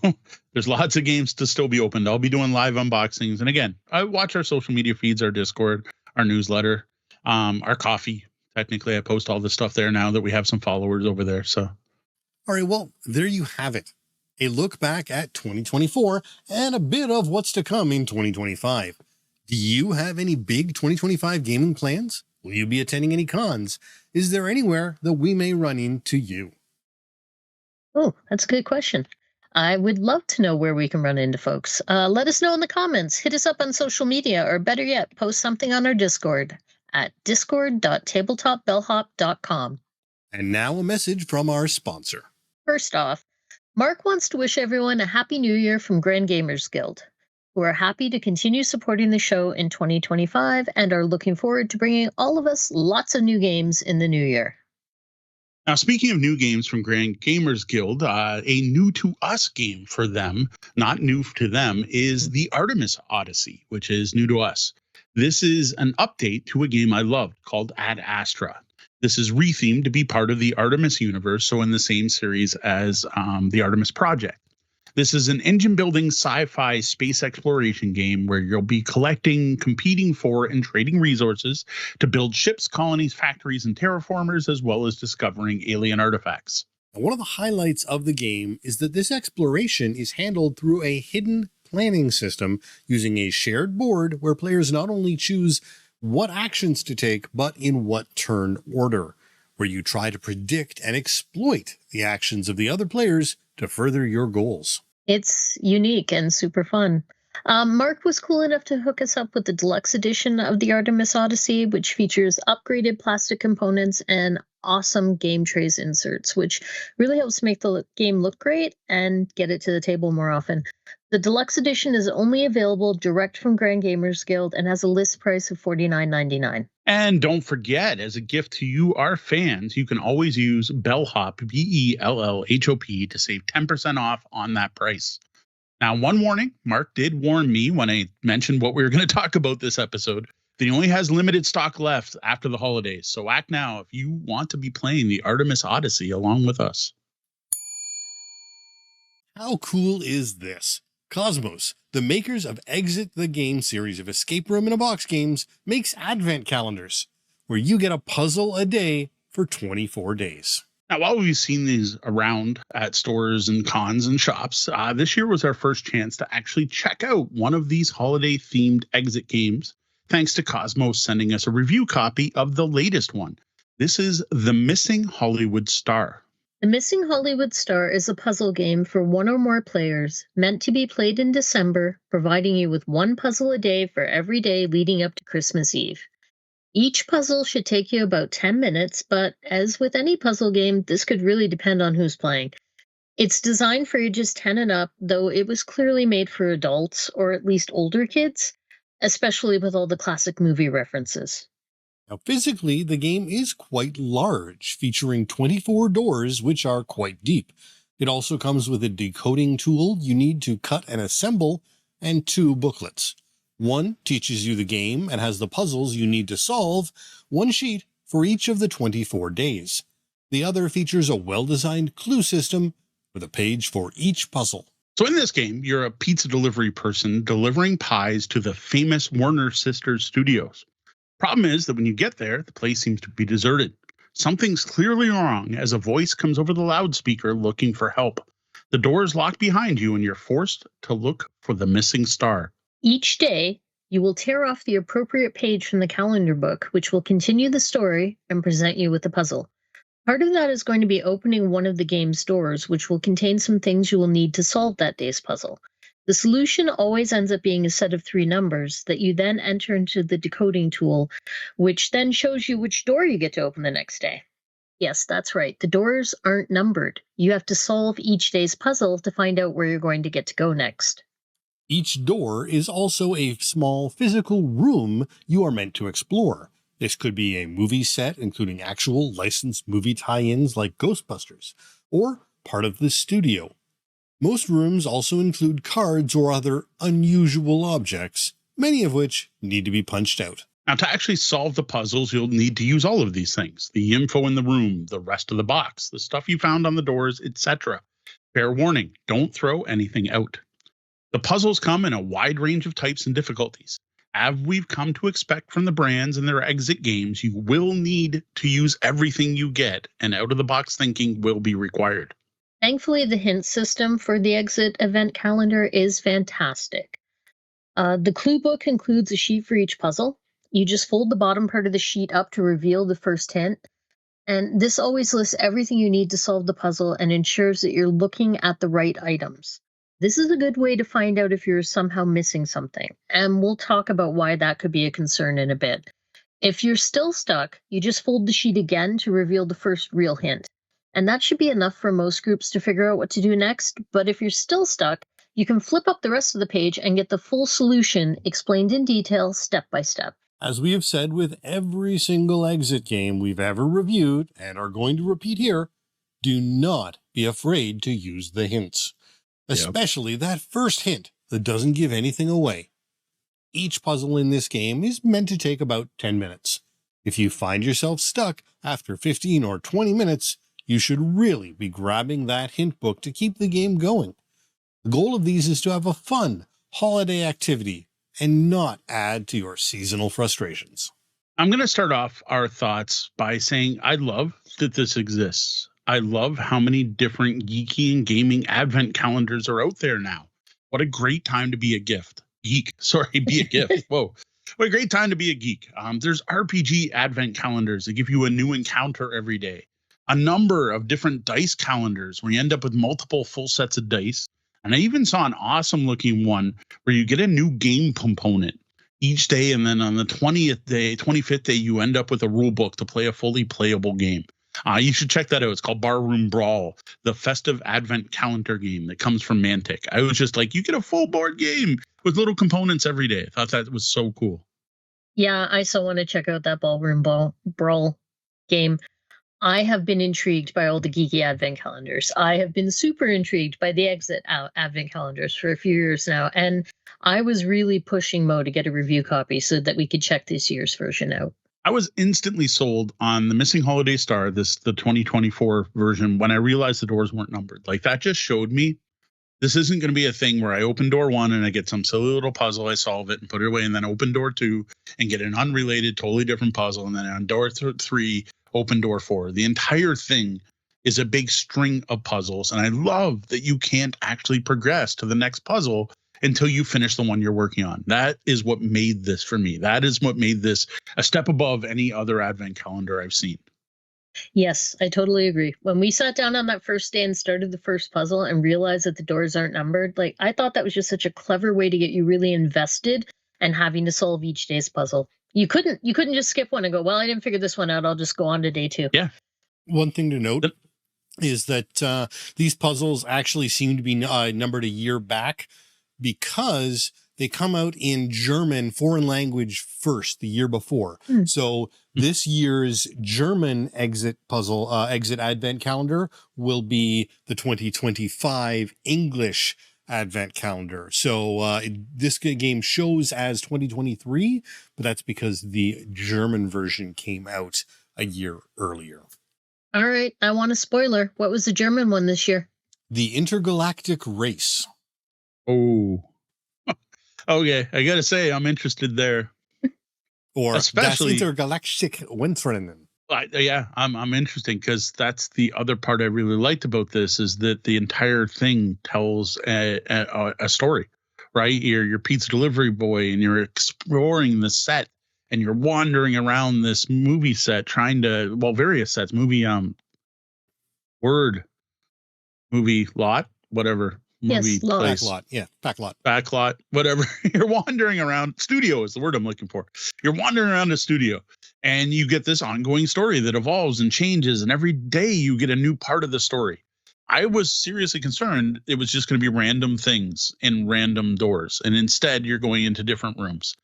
there's lots of games to still be opened. I'll be doing live unboxings. And again, I watch our social media feeds, our Discord, our newsletter, our coffee. Technically, I post all this stuff there now that we have some followers over there. So, all right, well, there you have it. A look back at 2024 and a bit of what's to come in 2025. Do you have any big 2025 gaming plans? Will you be attending any cons? Is there anywhere that we may run into you? Oh, that's a good question. I would love to know where we can run into folks. Let us know in the comments. Hit us up on social media, or better yet, post something on our Discord at discord.tabletopbellhop.com. And now a message from our sponsor. First off, Mark wants to wish everyone a Happy New Year from Grand Gamers Guild, who are happy to continue supporting the show in 2025 and are looking forward to bringing all of us lots of new games in the new year. Now, speaking of new games from Grand Gamers Guild, a new to us game for them, not new to them, is the Artemis Odyssey, which is new to us. This is an update to a game I loved called Ad Astra. This is rethemed to be part of the Artemis universe, so in the same series as the Artemis Project. This is an engine-building sci-fi space exploration game where you'll be collecting, competing for, and trading resources to build ships, colonies, factories, and terraformers, as well as discovering alien artifacts. One of the highlights of the game is that this exploration is handled through a hidden planning system using a shared board where players not only choose what actions to take, but in what turn order, where you try to predict and exploit the actions of the other players to further your goals. It's unique and super fun. Mark was cool enough to hook us up with the deluxe edition of the Artemis Odyssey, which features upgraded plastic components and awesome game trays inserts, which really helps make the game look great and get it to the table more often. The deluxe edition is only available direct from Grand Gamers Guild and has a list price of $49.99. And don't forget, as a gift to you, our fans, you can always use Bellhop, BELLHOP, to save 10% off on that price. Now, one warning, Mark did warn me when I mentioned what we were going to talk about this episode, that he only has limited stock left after the holidays. So act now if you want to be playing the Artemis Odyssey along with us. How cool is this? Cosmos, the makers of Exit the Game series of escape room in a box games, makes advent calendars, where you get a puzzle a day for 24 days. Now, while we've seen these around at stores and cons and shops, this year was our first chance to actually check out one of these holiday-themed Exit games, thanks to Cosmos sending us a review copy of the latest one. This is The Missing Hollywood Star. The Missing Hollywood Star is a puzzle game for one or more players, meant to be played in December, providing you with one puzzle a day for every day leading up to Christmas Eve. Each puzzle should take you about 10 minutes, but as with any puzzle game, this could really depend on who's playing. It's designed for ages 10 and up, though it was clearly made for adults, or at least older kids, especially with all the classic movie references. Now, physically, the game is quite large, featuring 24 doors, which are quite deep. It also comes with a decoding tool you need to cut and assemble, and 2 booklets. One teaches you the game and has the puzzles you need to solve, one sheet for each of the 24 days. The other features a well-designed clue system with a page for each puzzle. So in this game, you're a pizza delivery person delivering pies to the famous Warner Sisters studios. Problem is that when you get there, the place seems to be deserted. Something's clearly wrong as a voice comes over the loudspeaker looking for help. The door is locked behind you and you're forced to look for the missing star. Each day, you will tear off the appropriate page from the calendar book, which will continue the story and present you with the puzzle. Part of that is going to be opening one of the game's doors, which will contain some things you will need to solve that day's puzzle. The solution always ends up being a set of 3 numbers that you then enter into the decoding tool, which then shows you which door you get to open the next day. Yes, that's right. The doors aren't numbered. You have to solve each day's puzzle to find out where you're going to get to go next. Each door is also a small physical room you are meant to explore. This could be a movie set, including actual licensed movie tie-ins like Ghostbusters, or part of the studio. Most rooms also include cards or other unusual objects, many of which need to be punched out. Now, to actually solve the puzzles, you'll need to use all of these things. The info in the room, the rest of the box, the stuff you found on the doors, etc. Fair warning, don't throw anything out. The puzzles come in a wide range of types and difficulties. As we've come to expect from the brands and their Exit games, you will need to use everything you get, and out-of-the-box thinking will be required. Thankfully, the hint system for the Exit event calendar is fantastic. The clue book includes a sheet for each puzzle. You just fold the bottom part of the sheet up to reveal the first hint. And this always lists everything you need to solve the puzzle and ensures that you're looking at the right items. This is a good way to find out if you're somehow missing something. And we'll talk about why that could be a concern in a bit. If you're still stuck, you just fold the sheet again to reveal the first real hint. And that should be enough for most groups to figure out what to do next. But if you're still stuck, you can flip up the rest of the page and get the full solution explained in detail, step by step. As we have said with every single exit game we've ever reviewed and are going to repeat here, do not be afraid to use the hints. Especially that first hint that doesn't give anything away. Each puzzle in this game is meant to take about 10 minutes. If you find yourself stuck after 15 or 20 minutes, you should really be grabbing that hint book to keep the game going. The goal of these is to have a fun holiday activity and not add to your seasonal frustrations. I'm going to start off our thoughts by saying I love that this exists. I love how many different geeky and gaming advent calendars are out there now. What a great time to be a geek. Be a gift. Whoa. What a great time to be a geek. There's RPG advent calendars that give you a new encounter every day. A number of different dice calendars where you end up with multiple full sets of dice. And I even saw an awesome looking one where you get a new game component each day. And then on the 25th day, you end up with a rule book to play a fully playable game. You should check that out. It's called Barroom Brawl, the festive advent calendar game that comes from Mantic. I was just like, you get a full board game with little components every day. I thought that was so cool. Yeah, I still want to check out that Ballroom Brawl game. I have been intrigued by all the geeky advent calendars. I have been super intrigued by the Exit advent calendars for a few years now. And I was really pushing Mo to get a review copy so that we could check this year's version out. I was instantly sold on the Missing Holiday Star, the 2024 version, when I realized the doors weren't numbered. Like, that just showed me this isn't going to be a thing where I open door 1 and I get some silly little puzzle, I solve it and put it away, and then open door 2 and get an unrelated, totally different puzzle, and then on door 3, open door 4. The entire thing is a big string of puzzles, and I love that you can't actually progress to the next puzzle until you finish the one you're working on. That is what made this for me. That is what made this a step above any other advent calendar I've seen. Yes, I totally agree. When we sat down on that first day and started the first puzzle and realized that the doors aren't numbered, like, I thought that was just such a clever way to get you really invested and having to solve each day's puzzle. You couldn't just skip one and go, well, I didn't figure this one out, I'll just go on to day 2. Yeah. One thing to note is that these puzzles actually seem to be numbered a year back, because they come out in German foreign language first the year before. So this year's German exit advent calendar will be the 2025 English advent calendar. So this game shows as 2023, but that's because the German version came out a year earlier. All right, I want a spoiler. What was the German one this year? The Intergalactic Race. Oh, okay. I gotta say, I'm interested there. Or especially Das Intergalactic Windrennen. Yeah, I'm interested, because that's the other part I really liked about this, is that the entire thing tells a story, right? You're your pizza delivery boy, and you're exploring the set, and you're wandering around this movie set, various sets, movie lot, whatever. Yes, Backlot, whatever. You're wandering around. Studio is the word I'm looking for. You're wandering around a studio, and you get this ongoing story that evolves and changes, and every day you get a new part of the story. I was seriously concerned it was just going to be random things in random doors, and instead you're going into different rooms.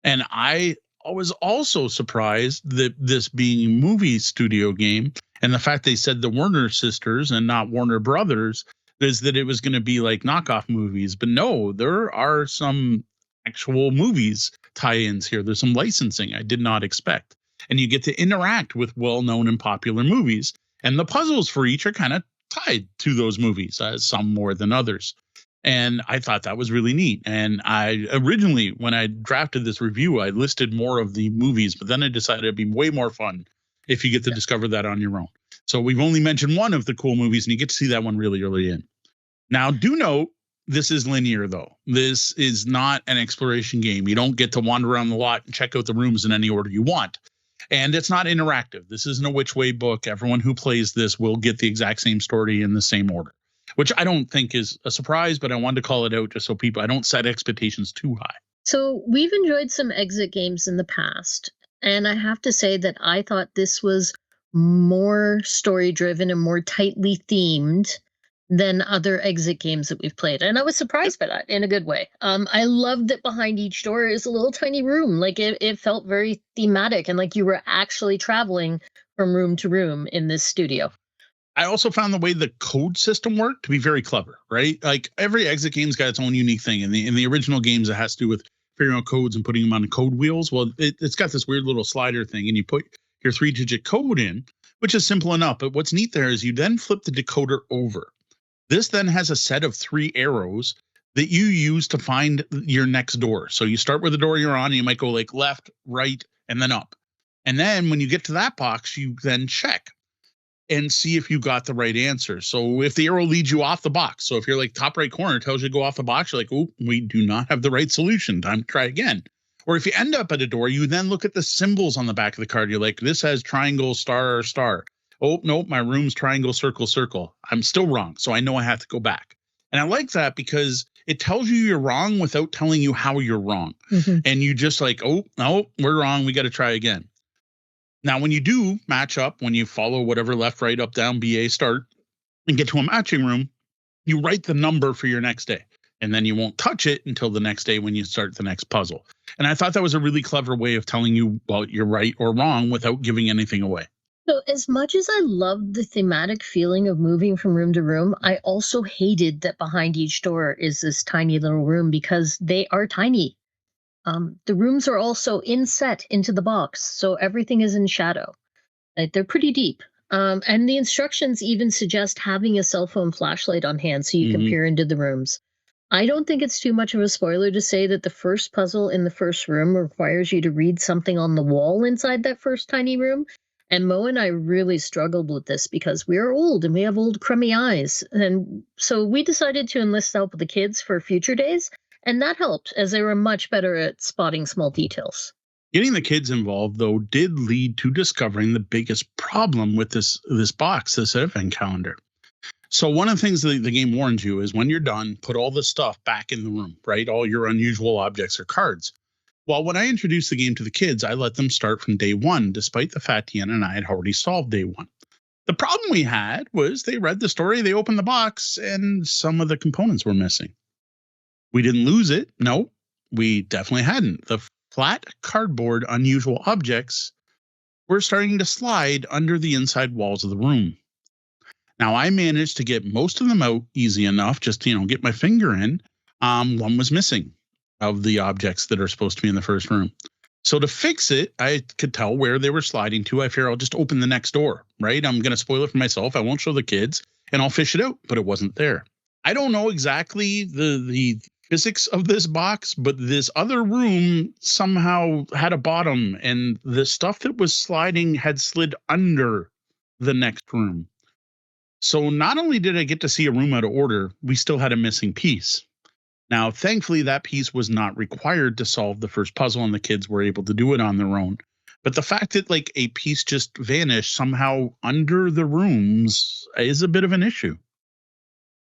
And I was also surprised that this being a movie studio game, and the fact they said the Warner sisters and not Warner Brothers, is that it was going to be like knockoff movies. But no, there are some actual movies tie-ins here. There's some licensing I did not expect. And you get to interact with well-known and popular movies. And the puzzles for each are kind of tied to those movies, some more than others. And I thought that was really neat. And I originally, when I drafted this review, I listed more of the movies, but then I decided it'd be way more fun if you get to discover that on your own. So we've only mentioned one of the cool movies, and you get to see that one really early in. Now, do note, this is linear, though. This is not an exploration game. You don't get to wander around the lot and check out the rooms in any order you want. And it's not interactive. This isn't a which way book. Everyone who plays this will get the exact same story in the same order, which I don't think is a surprise, but I wanted to call it out just so I don't set expectations too high. So we've enjoyed some exit games in the past. And I have to say that I thought this was more story driven and more tightly themed than other exit games that we've played. And I was surprised by that in a good way. I loved that behind each door is a little tiny room. Like it felt very thematic and like you were actually traveling from room to room in this studio. I also found the way the code system worked to be very clever, right? Like every exit game's got its own unique thing. In the original games, it has to do with figuring out codes and putting them on code wheels. Well, it's got this weird little slider thing, and you put your 3-digit code in, which is simple enough. But what's neat there is you then flip the decoder over. This then has a set of 3 arrows that you use to find your next door. So you start with the door you're on, and you might go like left, right, and then up. And then when you get to that box, you then check and see if you got the right answer. So if the arrow leads you off the box, so if you're like top right corner tells you to go off the box, you're like, oh, we do not have the right solution. Time to try again. Or if you end up at a door, you then look at the symbols on the back of the card. You're like, this has triangle, star, star. Oh, nope, my room's triangle, circle, circle. I'm still wrong. So I know I have to go back. And I like that because it tells you you're wrong without telling you how you're wrong. Mm-hmm. And you just like, oh, no, we're wrong. We got to try again. Now, when you do match up, when you follow whatever left, right, up, down, BA, start, and get to a matching room, you write the number for your next day. And then you won't touch it until the next day when you start the next puzzle. And I thought that was a really clever way of telling you, well, you're right or wrong without giving anything away. So as much as I loved the thematic feeling of moving from room to room, I also hated that behind each door is this tiny little room because they are tiny. The rooms are also inset into the box, so everything is in shadow. They're pretty deep. And the instructions even suggest having a cell phone flashlight on hand so you can peer into the rooms. I don't think it's too much of a spoiler to say that the first puzzle in the first room requires you to read something on the wall inside that first tiny room. And Mo and I really struggled with this because we are old and we have old crummy eyes. And so we decided to enlist help with the kids for future days. And that helped, as they were much better at spotting small details. Getting the kids involved, though, did lead to discovering the biggest problem with this box, this advent calendar. So one of the things that the game warns you is when you're done, put all the stuff back in the room, right? All your unusual objects or cards. Well, when I introduced the game to the kids, I let them start from day 1, despite the fact Deanna and I had already solved day 1. The problem we had was they read the story, they opened the box, and some of the components were missing. We didn't lose it. No, we definitely hadn't. The flat cardboard unusual objects were starting to slide under the inside walls of the room. Now, I managed to get most of them out easy enough, just to, get my finger in. One was missing of the objects that are supposed to be in the first room. So to fix it, I could tell where they were sliding to. I figured I'll just open the next door, right? I'm going to spoil it for myself. I won't show the kids and I'll fish it out, but it wasn't there. I don't know exactly the physics of this box, but this other room somehow had a bottom and the stuff that was sliding had slid under the next room. So not only did I get to see a room out of order, we still had a missing piece. Now, thankfully, that piece was not required to solve the first puzzle and the kids were able to do it on their own. But the fact that like a piece just vanished somehow under the rooms is a bit of an issue.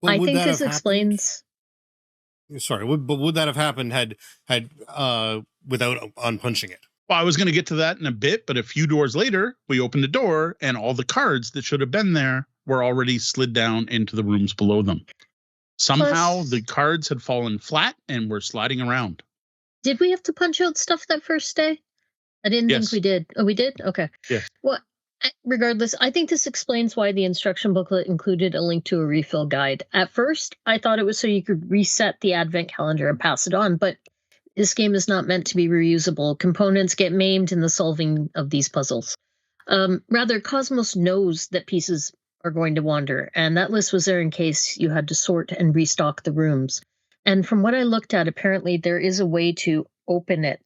Well, I think this explains. Sorry, but would that have happened had without unpunching it? Well, I was going to get to that in a bit, but a few doors later, we opened the door and all the cards that should have been there were already slid down into the rooms below them. Somehow the cards had fallen flat and were sliding around. Did we have to punch out stuff that first day? I didn't think we did. Oh, we did? Okay. Yes. Well, regardless, I think this explains why the instruction booklet included a link to a refill guide. At first, I thought it was so you could reset the advent calendar and pass it on, but this game is not meant to be reusable. Components get maimed in the solving of these puzzles. Rather, Cosmos knows that pieces are going to wander, and that list was there in case you had to sort and restock the rooms. And from what I looked at, apparently there is a way to open it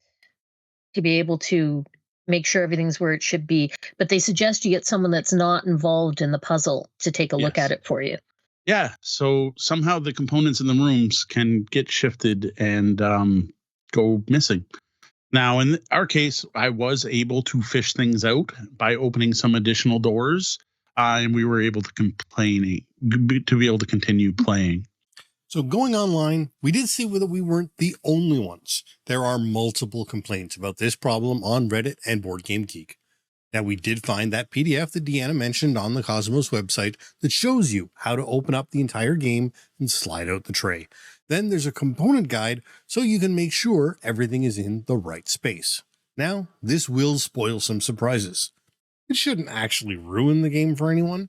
to be able to make sure everything's where it should be. But they suggest you get someone that's not involved in the puzzle to take a look at it for you. Yeah, so somehow the components in the rooms can get shifted and go missing. Now, in our case, I was able to fish things out by opening some additional doors. And we were able to be able to continue playing. So going online, we did see that we weren't the only ones. There are multiple complaints about this problem on Reddit and BoardGameGeek. Now, we did find that PDF that Deanna mentioned on the Cosmos website that shows you how to open up the entire game and slide out the tray. Then there's a component guide so you can make sure everything is in the right space. Now, this will spoil some surprises. It shouldn't actually ruin the game for anyone.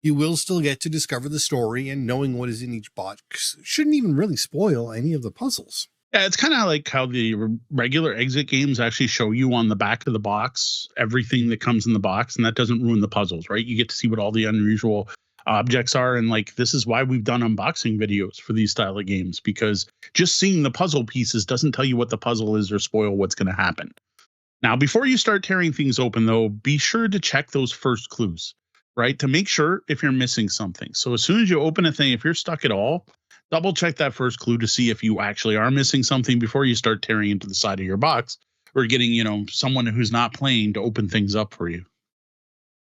You will still get to discover the story, and knowing what is in each box shouldn't even really spoil any of the puzzles. Yeah, it's kind of like how the regular exit games actually show you on the back of the box everything that comes in the box, and that doesn't ruin the puzzles, right? You get to see what all the unusual objects are, and like this is why we've done unboxing videos for these style of games, because just seeing the puzzle pieces doesn't tell you what the puzzle is or spoil what's going to happen. Now, before you start tearing things open, though, be sure to check those first clues, right? To make sure if you're missing something. So as soon as you open a thing, if you're stuck at all, double check that first clue to see if you actually are missing something before you start tearing into the side of your box or getting, someone who's not playing to open things up for you.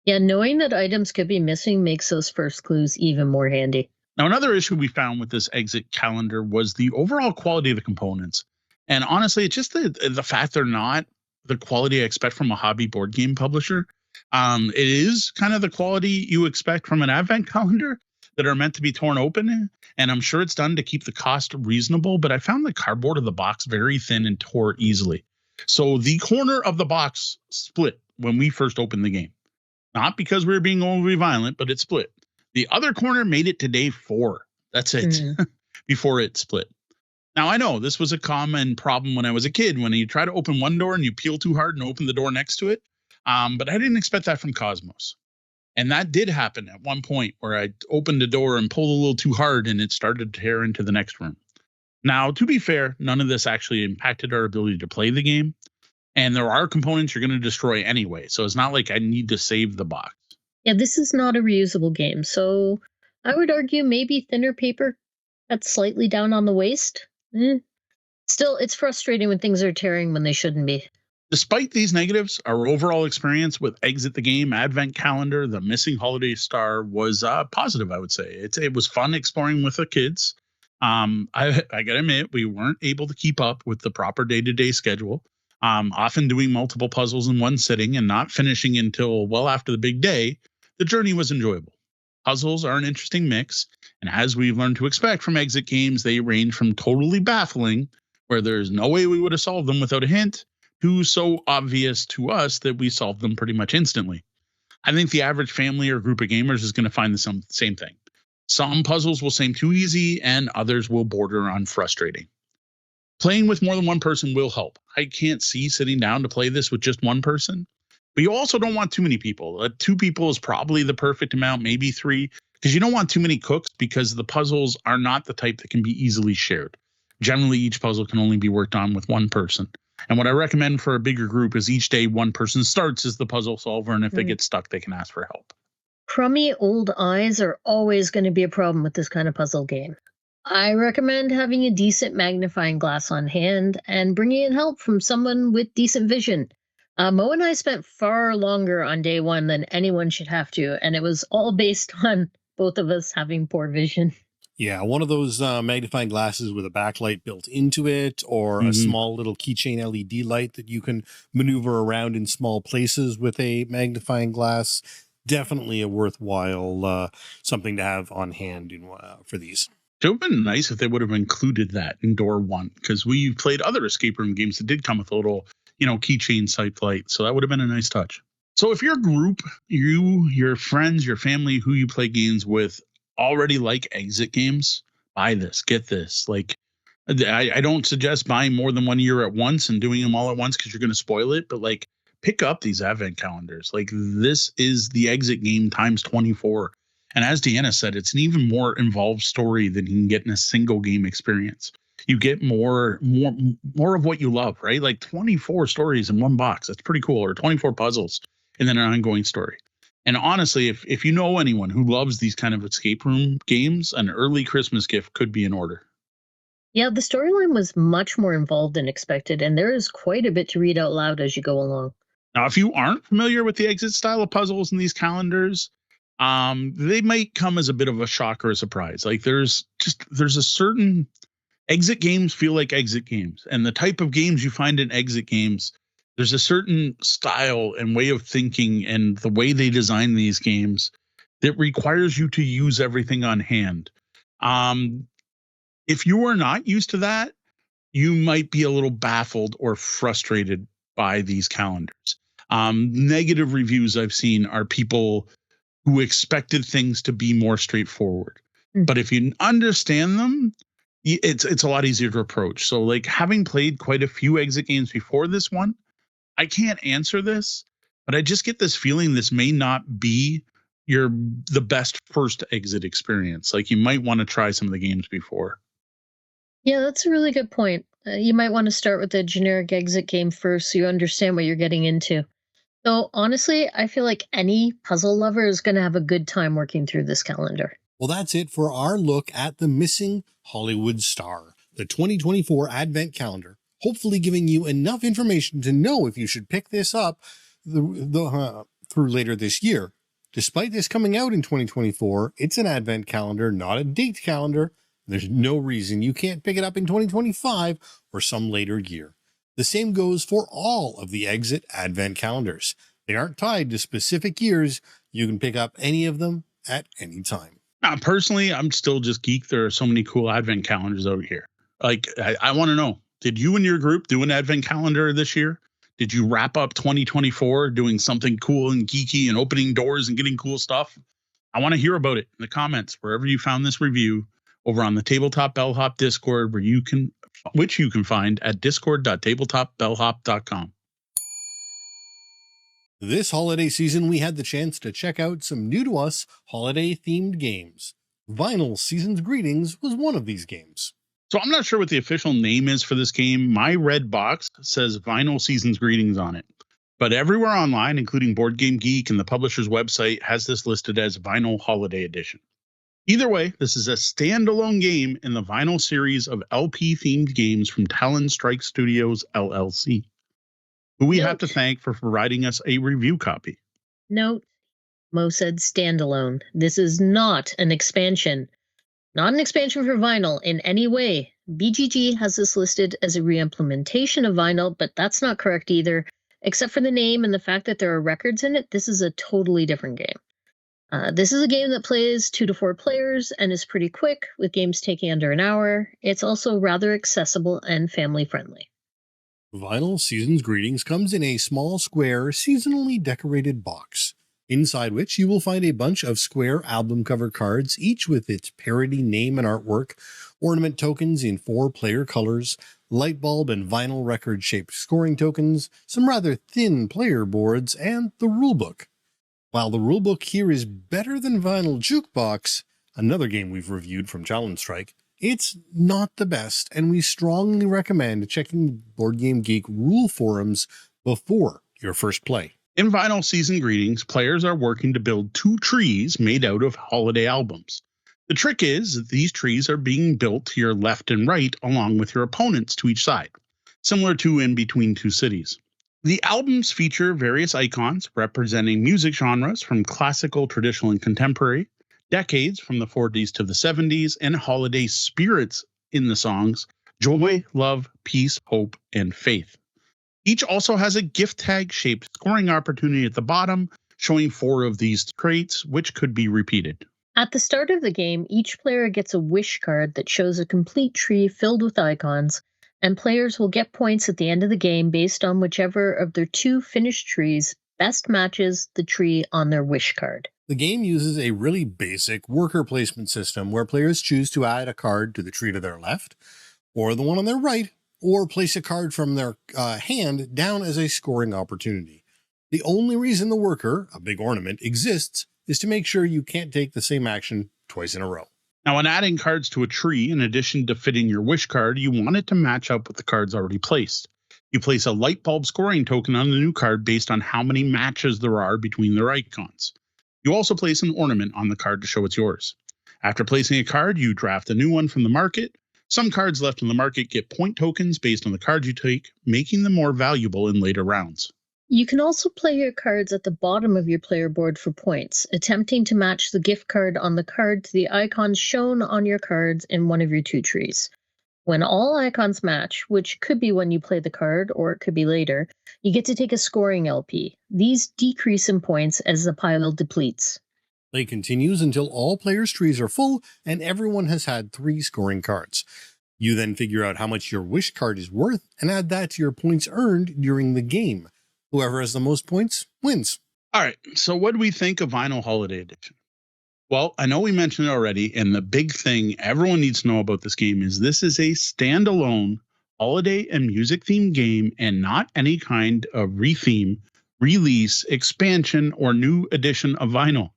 Yeah, knowing that items could be missing makes those first clues even more handy. Now, another issue we found with this exit calendar was the overall quality of the components. And honestly, it's just the fact they're not the quality I expect from a hobby board game publisher. It is kind of the quality you expect from an advent calendar that are meant to be torn open. And I'm sure it's done to keep the cost reasonable, but I found the cardboard of the box very thin and tore easily. So the corner of the box split when we first opened the game. Not because we were being overly violent, but it split. The other corner made it to day 4. That's it. Before it split. Now, I know this was a common problem when I was a kid, when you try to open one door and you peel too hard and open the door next to it. But I didn't expect that from Cosmos. And that did happen at one point where I opened the door and pulled a little too hard and it started to tear into the next room. Now, to be fair, none of this actually impacted our ability to play the game. And there are components you're going to destroy anyway. So it's not like I need to save the box. Yeah, this is not a reusable game. So I would argue maybe thinner paper that's slightly down on the waist. Still, it's frustrating when things are tearing when they shouldn't be. Despite these negatives, our overall experience with Exit the Game, Advent Calendar, the Missing Holiday Star was positive, I would say. It was fun exploring with the kids. I gotta admit, we weren't able to keep up with the proper day-to-day schedule. Often doing multiple puzzles in one sitting and not finishing until well after the big day, the journey was enjoyable. Puzzles are an interesting mix, and as we've learned to expect from exit games, they range from totally baffling, where there's no way we would have solved them without a hint, to so obvious to us that we solved them pretty much instantly. I think the average family or group of gamers is going to find the same thing. Some puzzles will seem too easy, and others will border on frustrating. Playing with more than one person will help. I can't see sitting down to play this with just one person. But you also don't want too many people. 2 people is probably the perfect amount, maybe 3, because you don't want too many cooks because the puzzles are not the type that can be easily shared. Generally, each puzzle can only be worked on with one person. And what I recommend for a bigger group is each day one person starts as the puzzle solver, and if they get stuck, they can ask for help. Crummy old eyes are always going to be a problem with this kind of puzzle game. I recommend having a decent magnifying glass on hand and bringing in help from someone with decent vision. Mo and I spent far longer on day 1 than anyone should have to, and it was all based on both of us having poor vision. Yeah, one of those magnifying glasses with a backlight built into it, or a small little keychain LED light that you can maneuver around in small places with a magnifying glass. Definitely a worthwhile something to have on hand for these. It would have been nice if they would have included that in door 1, because we've played other escape room games that did come with a little, keychain sight light. So that would have been a nice touch. So if your group, your friends, your family, who you play games with already like exit games, buy this, get this. Like, I don't suggest buying more than one year at once and doing them all at once because you're going to spoil it. But like, pick up these advent calendars. Like, this is the exit game times 24. And as Deanna said, it's an even more involved story than you can get in a single game experience. You get more of what you love, right? Like 24 stories in one box. That's pretty cool. Or 24 puzzles and then an ongoing story. And honestly, if you know anyone who loves these kind of escape room games, an early Christmas gift could be in order. Yeah, the storyline was much more involved than expected, and there is quite a bit to read out loud as you go along. Now, if you aren't familiar with the exit style of puzzles in these calendars, they might come as a bit of a shock or a surprise. Like there's a certain exit games feel like exit games, and the type of games you find in exit games, there's a certain style and way of thinking and the way they design these games that requires you to use everything on hand. If you are not used to that, you might be a little baffled or frustrated by these calendars. Negative reviews I've seen are people who expected things to be more straightforward. But if you understand them, it's a lot easier to approach. So like having played quite a few exit games before this one, I can't answer this, but I just get this feeling this may not be the best first exit experience. Like you might want to try some of the games before. Yeah, that's a really good point. You might want to start with a generic exit game first so you understand what you're getting into. So honestly, I feel like any puzzle lover is going to have a good time working through this calendar. Well, that's it for our look at the Missing Hollywood Star, the 2024 Advent Calendar, hopefully giving you enough information to know if you should pick this up through later this year. Despite this coming out in 2024, it's an Advent Calendar, not a date calendar. There's no reason you can't pick it up in 2025 or some later year. The same goes for all of the Exit Advent Calendars. They aren't tied to specific years. You can pick up any of them at any time. Personally, I'm still just geeked. There are so many cool Advent calendars out here. Like, I want to know, did you and your group do an Advent calendar this year? Did you wrap up 2024 doing something cool and geeky and opening doors and getting cool stuff? I want to hear about it in the comments, wherever you found this review, over on the Tabletop Bellhop Discord, which you can find at discord.tabletopbellhop.com. This holiday season, we had the chance to check out some new to us holiday-themed games. Vinyl Season's Greetings was one of these games. So I'm not sure what the official name is for this game. My red box says Vinyl Season's Greetings on it. But everywhere online, including Board Game Geek and the publisher's website, has this listed as Vinyl Holiday Edition. Either way, this is a standalone game in the Vinyl series of LP-themed games from Talon Strike Studios, LLC, who we have to thank for providing us a review copy. Note, Mo said standalone. This is not an expansion. Not an expansion for Vinyl in any way. BGG has this listed as a re-implementation of Vinyl, but that's not correct either. Except for the name and the fact that there are records in it, this is a totally different game. This is a game that plays 2 to 4 players and is pretty quick, with games taking under an hour. It's also rather accessible and family-friendly. Vinyl Season's Greetings comes in a small, square, seasonally decorated box, inside which you will find a bunch of square album cover cards, each with its parody name and artwork, ornament tokens in 4-player colors, light bulb and vinyl record-shaped scoring tokens, some rather thin player boards, and the rulebook. While the rulebook here is better than Vinyl Jukebox, another game we've reviewed from Talon Strike, it's not the best, and we strongly recommend checking Board Game Geek rule forums before your first play. In Vinyl Season Greetings, players are working to build 2 trees made out of holiday albums. The trick is that these trees are being built to your left and right along with your opponents to each side, similar to In Between Two Cities. The albums feature various icons representing music genres from classical, traditional, and contemporary, decades from the 40s to the 70s, and holiday spirits in the songs joy, love, peace, hope, and faith. Each also has a gift tag-shaped scoring opportunity at the bottom, showing 4 of these traits, which could be repeated. At the start of the game, each player gets a wish card that shows a complete tree filled with icons, and players will get points at the end of the game based on whichever of their 2 finished trees best matches the tree on their wish card. The game uses a really basic worker placement system where players choose to add a card to the tree to their left, or the one on their right, or place a card from their hand down as a scoring opportunity. The only reason the worker, a big ornament, exists is to make sure you can't take the same action twice in a row. Now, when adding cards to a tree, in addition to fitting your wish card, you want it to match up with the cards already placed. You place a light bulb scoring token on the new card based on how many matches there are between their icons. You also place an ornament on the card to show it's yours. After placing a card, you draft a new one from the market. Some cards left in the market get point tokens based on the card you take, making them more valuable in later rounds. You can also play your cards at the bottom of your player board for points, attempting to match the gift card on the card to the icons shown on your cards in one of your 2 trees. When all icons match, which could be when you play the card or it could be later, you get to take a scoring LP. These decrease in points as the pile depletes. Play continues until all players' trees are full and everyone has had 3 scoring cards. You then figure out how much your wish card is worth and add that to your points earned during the game. Whoever has the most points wins. All right, so what do we think of Vinyl Holiday Edition? Well, I know we mentioned it already, and the big thing everyone needs to know about this game is this is a standalone holiday and music themed game and not any kind of retheme, release, expansion, or new edition of Vinyl.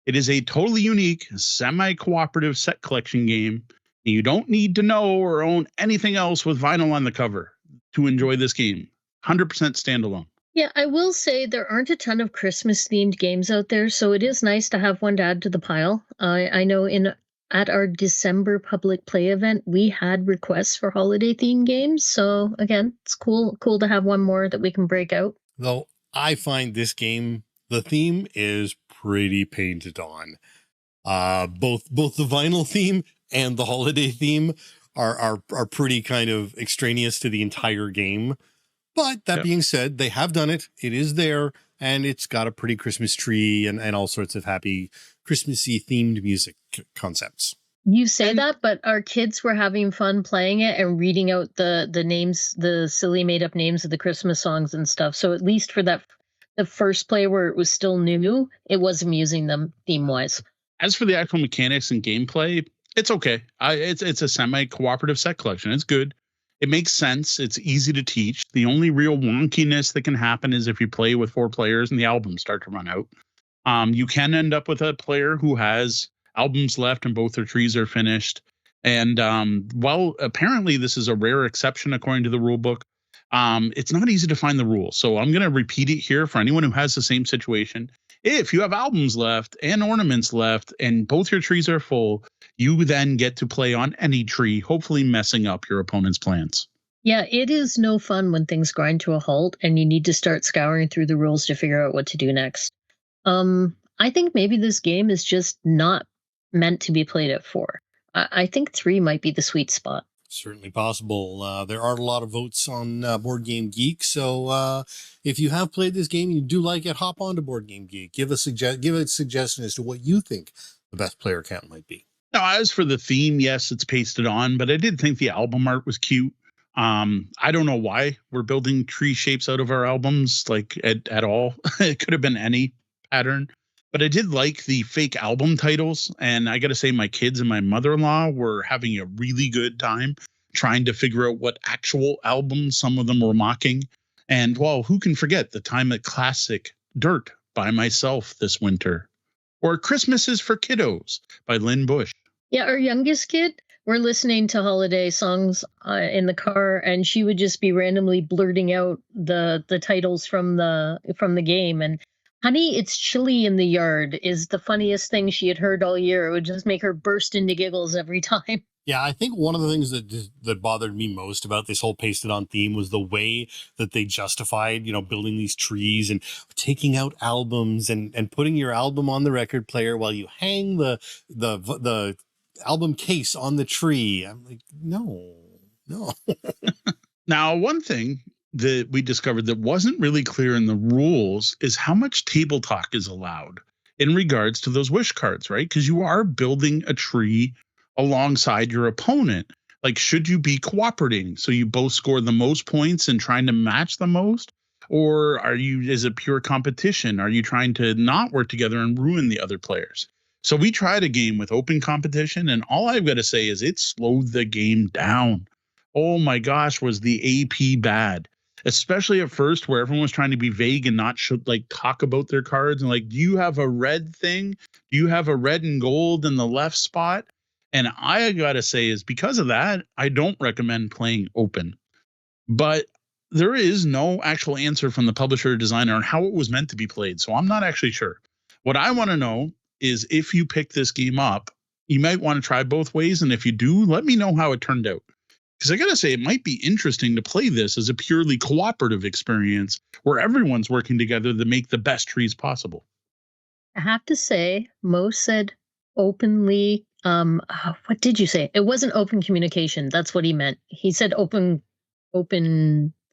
It is a totally unique, semi-cooperative set collection game, and you don't need to know or own anything else with Vinyl on the cover to enjoy this game. 100% standalone. Yeah, I will say there aren't a ton of Christmas-themed games out there, so it is nice to have one to add to the pile. I know at our December public play event, we had requests for holiday-themed games, so again, it's cool to have one more that we can break out. Though I find this game, the theme is pretty painted on. Both the vinyl theme and the holiday theme are pretty kind of extraneous to the entire game. But that being said, they have done it. It is there, and it's got a pretty Christmas tree and all sorts of happy Christmassy themed music concepts. You say that, but our kids were having fun playing it and reading out the names, the silly made up names of the Christmas songs and stuff. So at least for the first play where it was still new, it was amusing them theme wise. As for the actual mechanics and gameplay, it's okay. It's a semi-cooperative set collection. It's good. It makes sense. It's easy to teach. The only real wonkiness that can happen is if you play with 4 players and the albums start to run out. You can end up with a player who has albums left and both their trees are finished. And well, apparently this is a rare exception according to the rule book. It's not easy to find the rules. So I'm going to repeat it here for anyone who has the same situation. If you have albums left and ornaments left and both your trees are full, you then get to play on any tree, hopefully messing up your opponent's plans. Yeah, it is no fun when things grind to a halt and you need to start scouring through the rules to figure out what to do next. I think maybe this game is just not meant to be played at 4. I think 3 might be the sweet spot. Certainly possible. There are a lot of votes on Board Game Geek, so if you have played this game and you do like it, hop on to Board Game Geek. Give a suggestion as to what you think the best player count might be. Now, as for the theme, yes, it's pasted on, but I did think the album art was cute. I don't know why we're building tree shapes out of our albums, like at all. It could have been any pattern. But I did like the fake album titles, and I got to say my kids and my mother-in-law were having a really good time trying to figure out what actual albums some of them were mocking. And, well, who can forget the time at Classic Dirt by myself this winter? Or Christmas is for Kiddos by Lynn Bush. Yeah, our youngest kid, we're listening to holiday songs in the car, and she would just be randomly blurting out the titles from the game. And "Honey, It's Chilly in the Yard" is the funniest thing she had heard all year. It would just make her burst into giggles every time. Yeah, I think one of the things that bothered me most about this whole pasted on theme was the way that they justified, building these trees and taking out albums and putting your album on the record player while you hang the album case on the tree. I'm like, no. Now, one thing that we discovered that wasn't really clear in the rules is how much table talk is allowed in regards to those wish cards, right? Because you are building a tree alongside your opponent. Like, should you be cooperating so you both score the most points and trying to match the most? Or is it pure competition? Are you trying to not work together and ruin the other players? So we tried a game with open competition, and all I've got to say is it slowed the game down. Oh my gosh, was the AP bad. Especially at first, where everyone was trying to be vague and not talk about their cards and do you have a red thing? Do you have a red and gold in the left spot? And I gotta say is because of that, I don't recommend playing open. But there is no actual answer from the publisher or designer on how it was meant to be played. So I'm not actually sure. What I want to know is if you pick this game up, you might want to try both ways. And if you do, let me know how it turned out. Because I got to say, it might be interesting to play this as a purely cooperative experience where everyone's working together to make the best trees possible. I have to say, Mo said openly. What did you say? It wasn't open communication. That's what he meant. He said open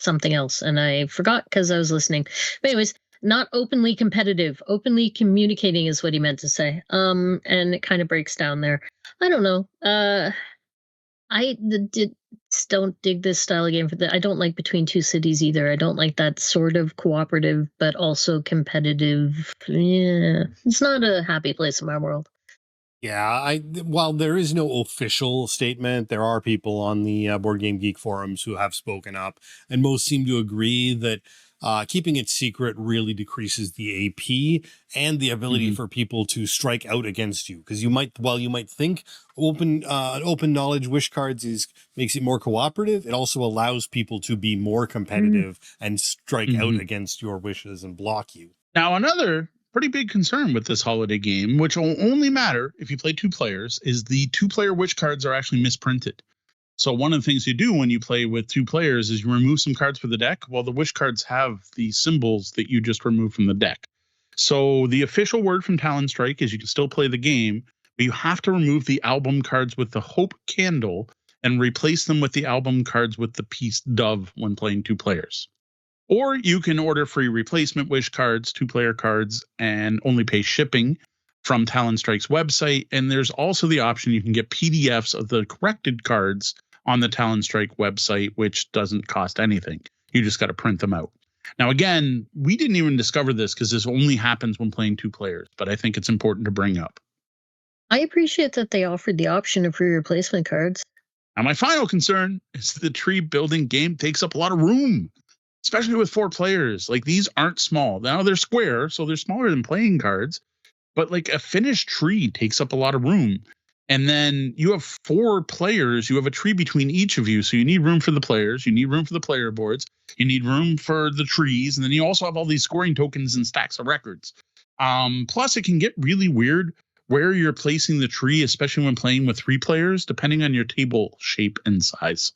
something else, and I forgot because I was listening. But anyways, not openly competitive. Openly communicating is what he meant to say. And it kind of breaks down there. I don't know. Don't dig this style of game I don't like Between Two Cities either. I don't like that sort of cooperative but also competitive. Yeah, it's not a happy place in my world. Yeah, while there is no official statement, there are people on the Board Game Geek forums who have spoken up, and most seem to agree that keeping it secret really decreases the AP and the ability for people to strike out against you. Because you might think open knowledge wish cards makes it more cooperative, it also allows people to be more competitive and strike out against your wishes and block you. Now, another pretty big concern with this holiday game, which will only matter if you play 2 players, is the 2-player wish cards are actually misprinted. So one of the things you do when you play with 2 players is you remove some cards from the deck. Well, the wish cards have the symbols that you just removed from the deck. So the official word from Talonstrike is you can still play the game, but you have to remove the album cards with the Hope Candle and replace them with the album cards with the Peace Dove when playing 2 players. Or you can order free replacement wish cards, 2-player cards, and only pay shipping from Talonstrike's website. And there's also the option you can get PDFs of the corrected cards on the Talonstrike website, which doesn't cost anything. You just got to print them out. Now, again, we didn't even discover this because this only happens when playing 2 players, but I think it's important to bring up. I appreciate that they offered the option of free replacement cards. Now, my final concern is the tree building game takes up a lot of room, especially with 4 players. Like, these aren't small. Now they're square, so they're smaller than playing cards, but like a finished tree takes up a lot of room. And then you have 4 players, you have a tree between each of you. So you need room for the players, you need room for the player boards, you need room for the trees. And then you also have all these scoring tokens and stacks of records. Plus it can get really weird where you're placing the tree, especially when playing with 3 players, depending on your table shape and size.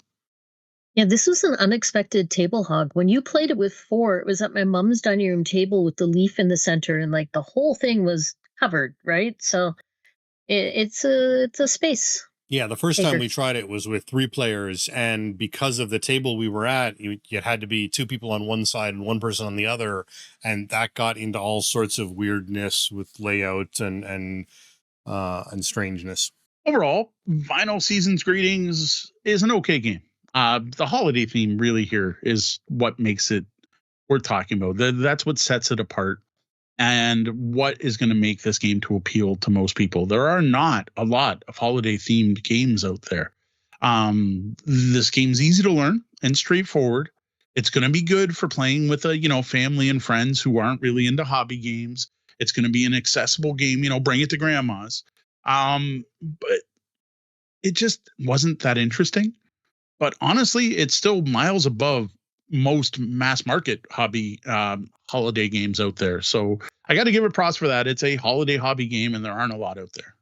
Yeah, this was an unexpected table hog. When you played it with 4, it was at my mom's dining room table with the leaf in the center, and like the whole thing was covered, right? So it's a space. Yeah, the first time we tried it was with 3 players, and because of the table we were at, you had to be 2 people on one side and 1 person on the other, and that got into all sorts of weirdness with layout and strangeness. Overall, Vinyl Season's Greetings is an okay game. The holiday theme really here is what makes it worth talking about. That's what sets it apart and what is going to make this game to appeal to most people. There are not a lot of holiday themed games out there. This game's easy to learn and straightforward. It's going to be good for playing with family and friends who aren't really into hobby games. It's going to be an accessible game, bring it to grandma's. But it just wasn't that interesting. But honestly, it's still miles above most mass market hobby holiday games out there. So I got to give it props for that. It's a holiday hobby game, and there aren't a lot out there.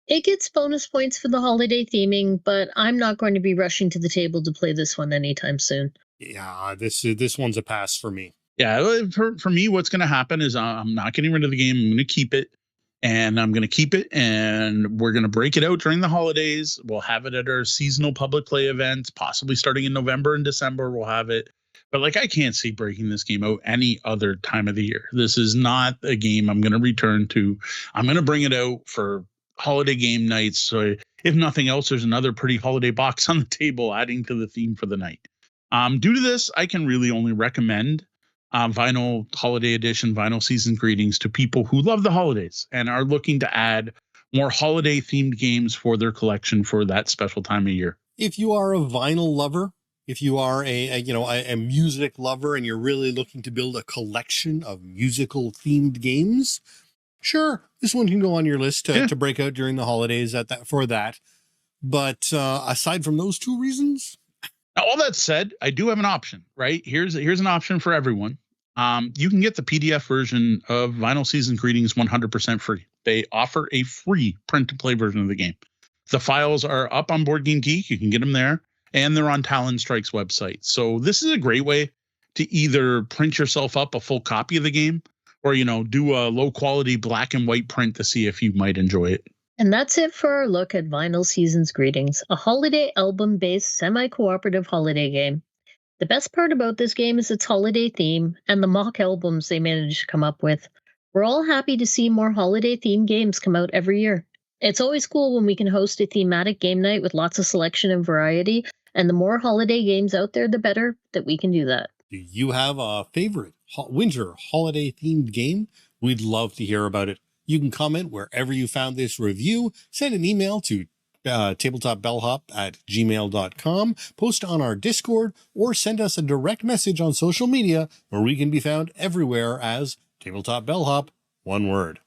It gets bonus points for the holiday theming, but I'm not going to be rushing to the table to play this one anytime soon. Yeah, this one's a pass for me. Yeah, for me, what's going to happen is I'm not getting rid of the game. I'm going to keep it. And I'm going to keep it, and we're going to break it out during the holidays. We'll have it at our seasonal public play events, possibly starting in November and December. We'll have it. But I can't see breaking this game out any other time of the year. This is not a game I'm going to return to. I'm going to bring it out for holiday game nights. So if nothing else, there's another pretty holiday box on the table adding to the theme for the night. Due to this, I can really only recommend Vinyl Holiday Edition, Vinyl Season Greetings to people who love the holidays and are looking to add more holiday themed games for their collection for that special time of year. If you are a vinyl lover, if you are a music lover and you're really looking to build a collection of musical themed games, sure, this one can go on your list to break out during the holidays for that. But aside from those 2 reasons. Now, all that said, I do have an option, right? Here's an option for everyone. You can get the PDF version of Vinyl Season Greetings 100% free. They offer a free print-to-play version of the game. The files are up on Board Game Geek. You can get them there. and they're on Talon Strike's website. So this is a great way to either print yourself up a full copy of the game or, do a low quality black and white print to see if you might enjoy it. And that's it for our look at Vinyl Season's Greetings, a holiday album-based semi-cooperative holiday game. The best part about this game is its holiday theme and the mock albums they managed to come up with. We're all happy to see more holiday-themed games come out every year. It's always cool when we can host a thematic game night with lots of selection and variety, and the more holiday games out there, the better that we can do that. Do you have a favorite winter holiday-themed game? We'd love to hear about it. You can comment wherever you found this review, send an email to tabletopbellhop@gmail.com, post on our Discord, or send us a direct message on social media where we can be found everywhere as Tabletop Bellhop, one word.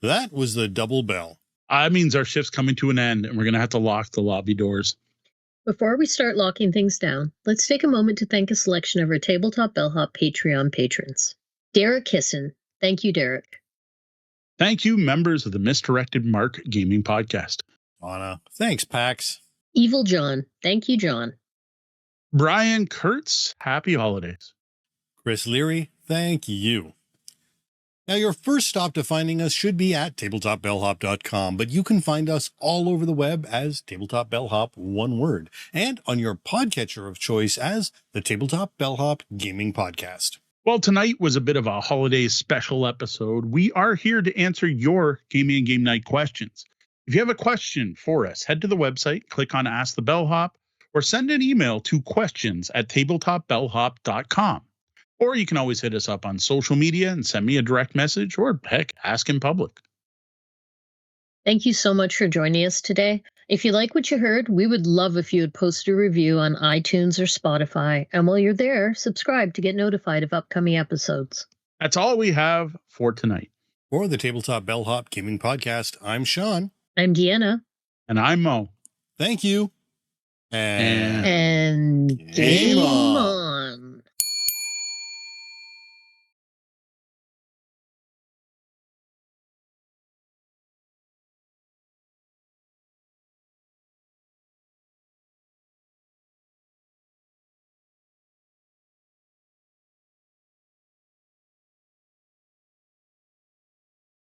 That was the double bell. That means our shift's coming to an end and we're going to have to lock the lobby doors. Before we start locking things down, let's take a moment to thank a selection of our Tabletop Bellhop Patreon patrons. Derek Kisson. Thank you, Derek. Thank you, members of the Misdirected Mark Gaming Podcast. Anna. Thanks, Pax. Evil John. Thank you, John. Brian Kurtz. Happy holidays. Chris Leary. Thank you. Now, your first stop to finding us should be at tabletopbellhop.com, but you can find us all over the web as Tabletop Bellhop, one word, and on your podcatcher of choice as the Tabletop Bellhop Gaming Podcast. Well, tonight was a bit of a holiday special episode. We are here to answer your gaming and game night questions. If you have a question for us, head to the website, click on Ask the Bellhop, or send an email to questions@tabletopbellhop.com. Or you can always hit us up on social media and send me a direct message, or heck, ask in public. Thank you so much for joining us today. If you like what you heard, we would love if you would post a review on iTunes or Spotify. And while you're there, subscribe to get notified of upcoming episodes. That's all we have for tonight. For the Tabletop Bellhop Gaming Podcast, I'm Sean. I'm Deanna. And I'm Mo. Thank you. And game on.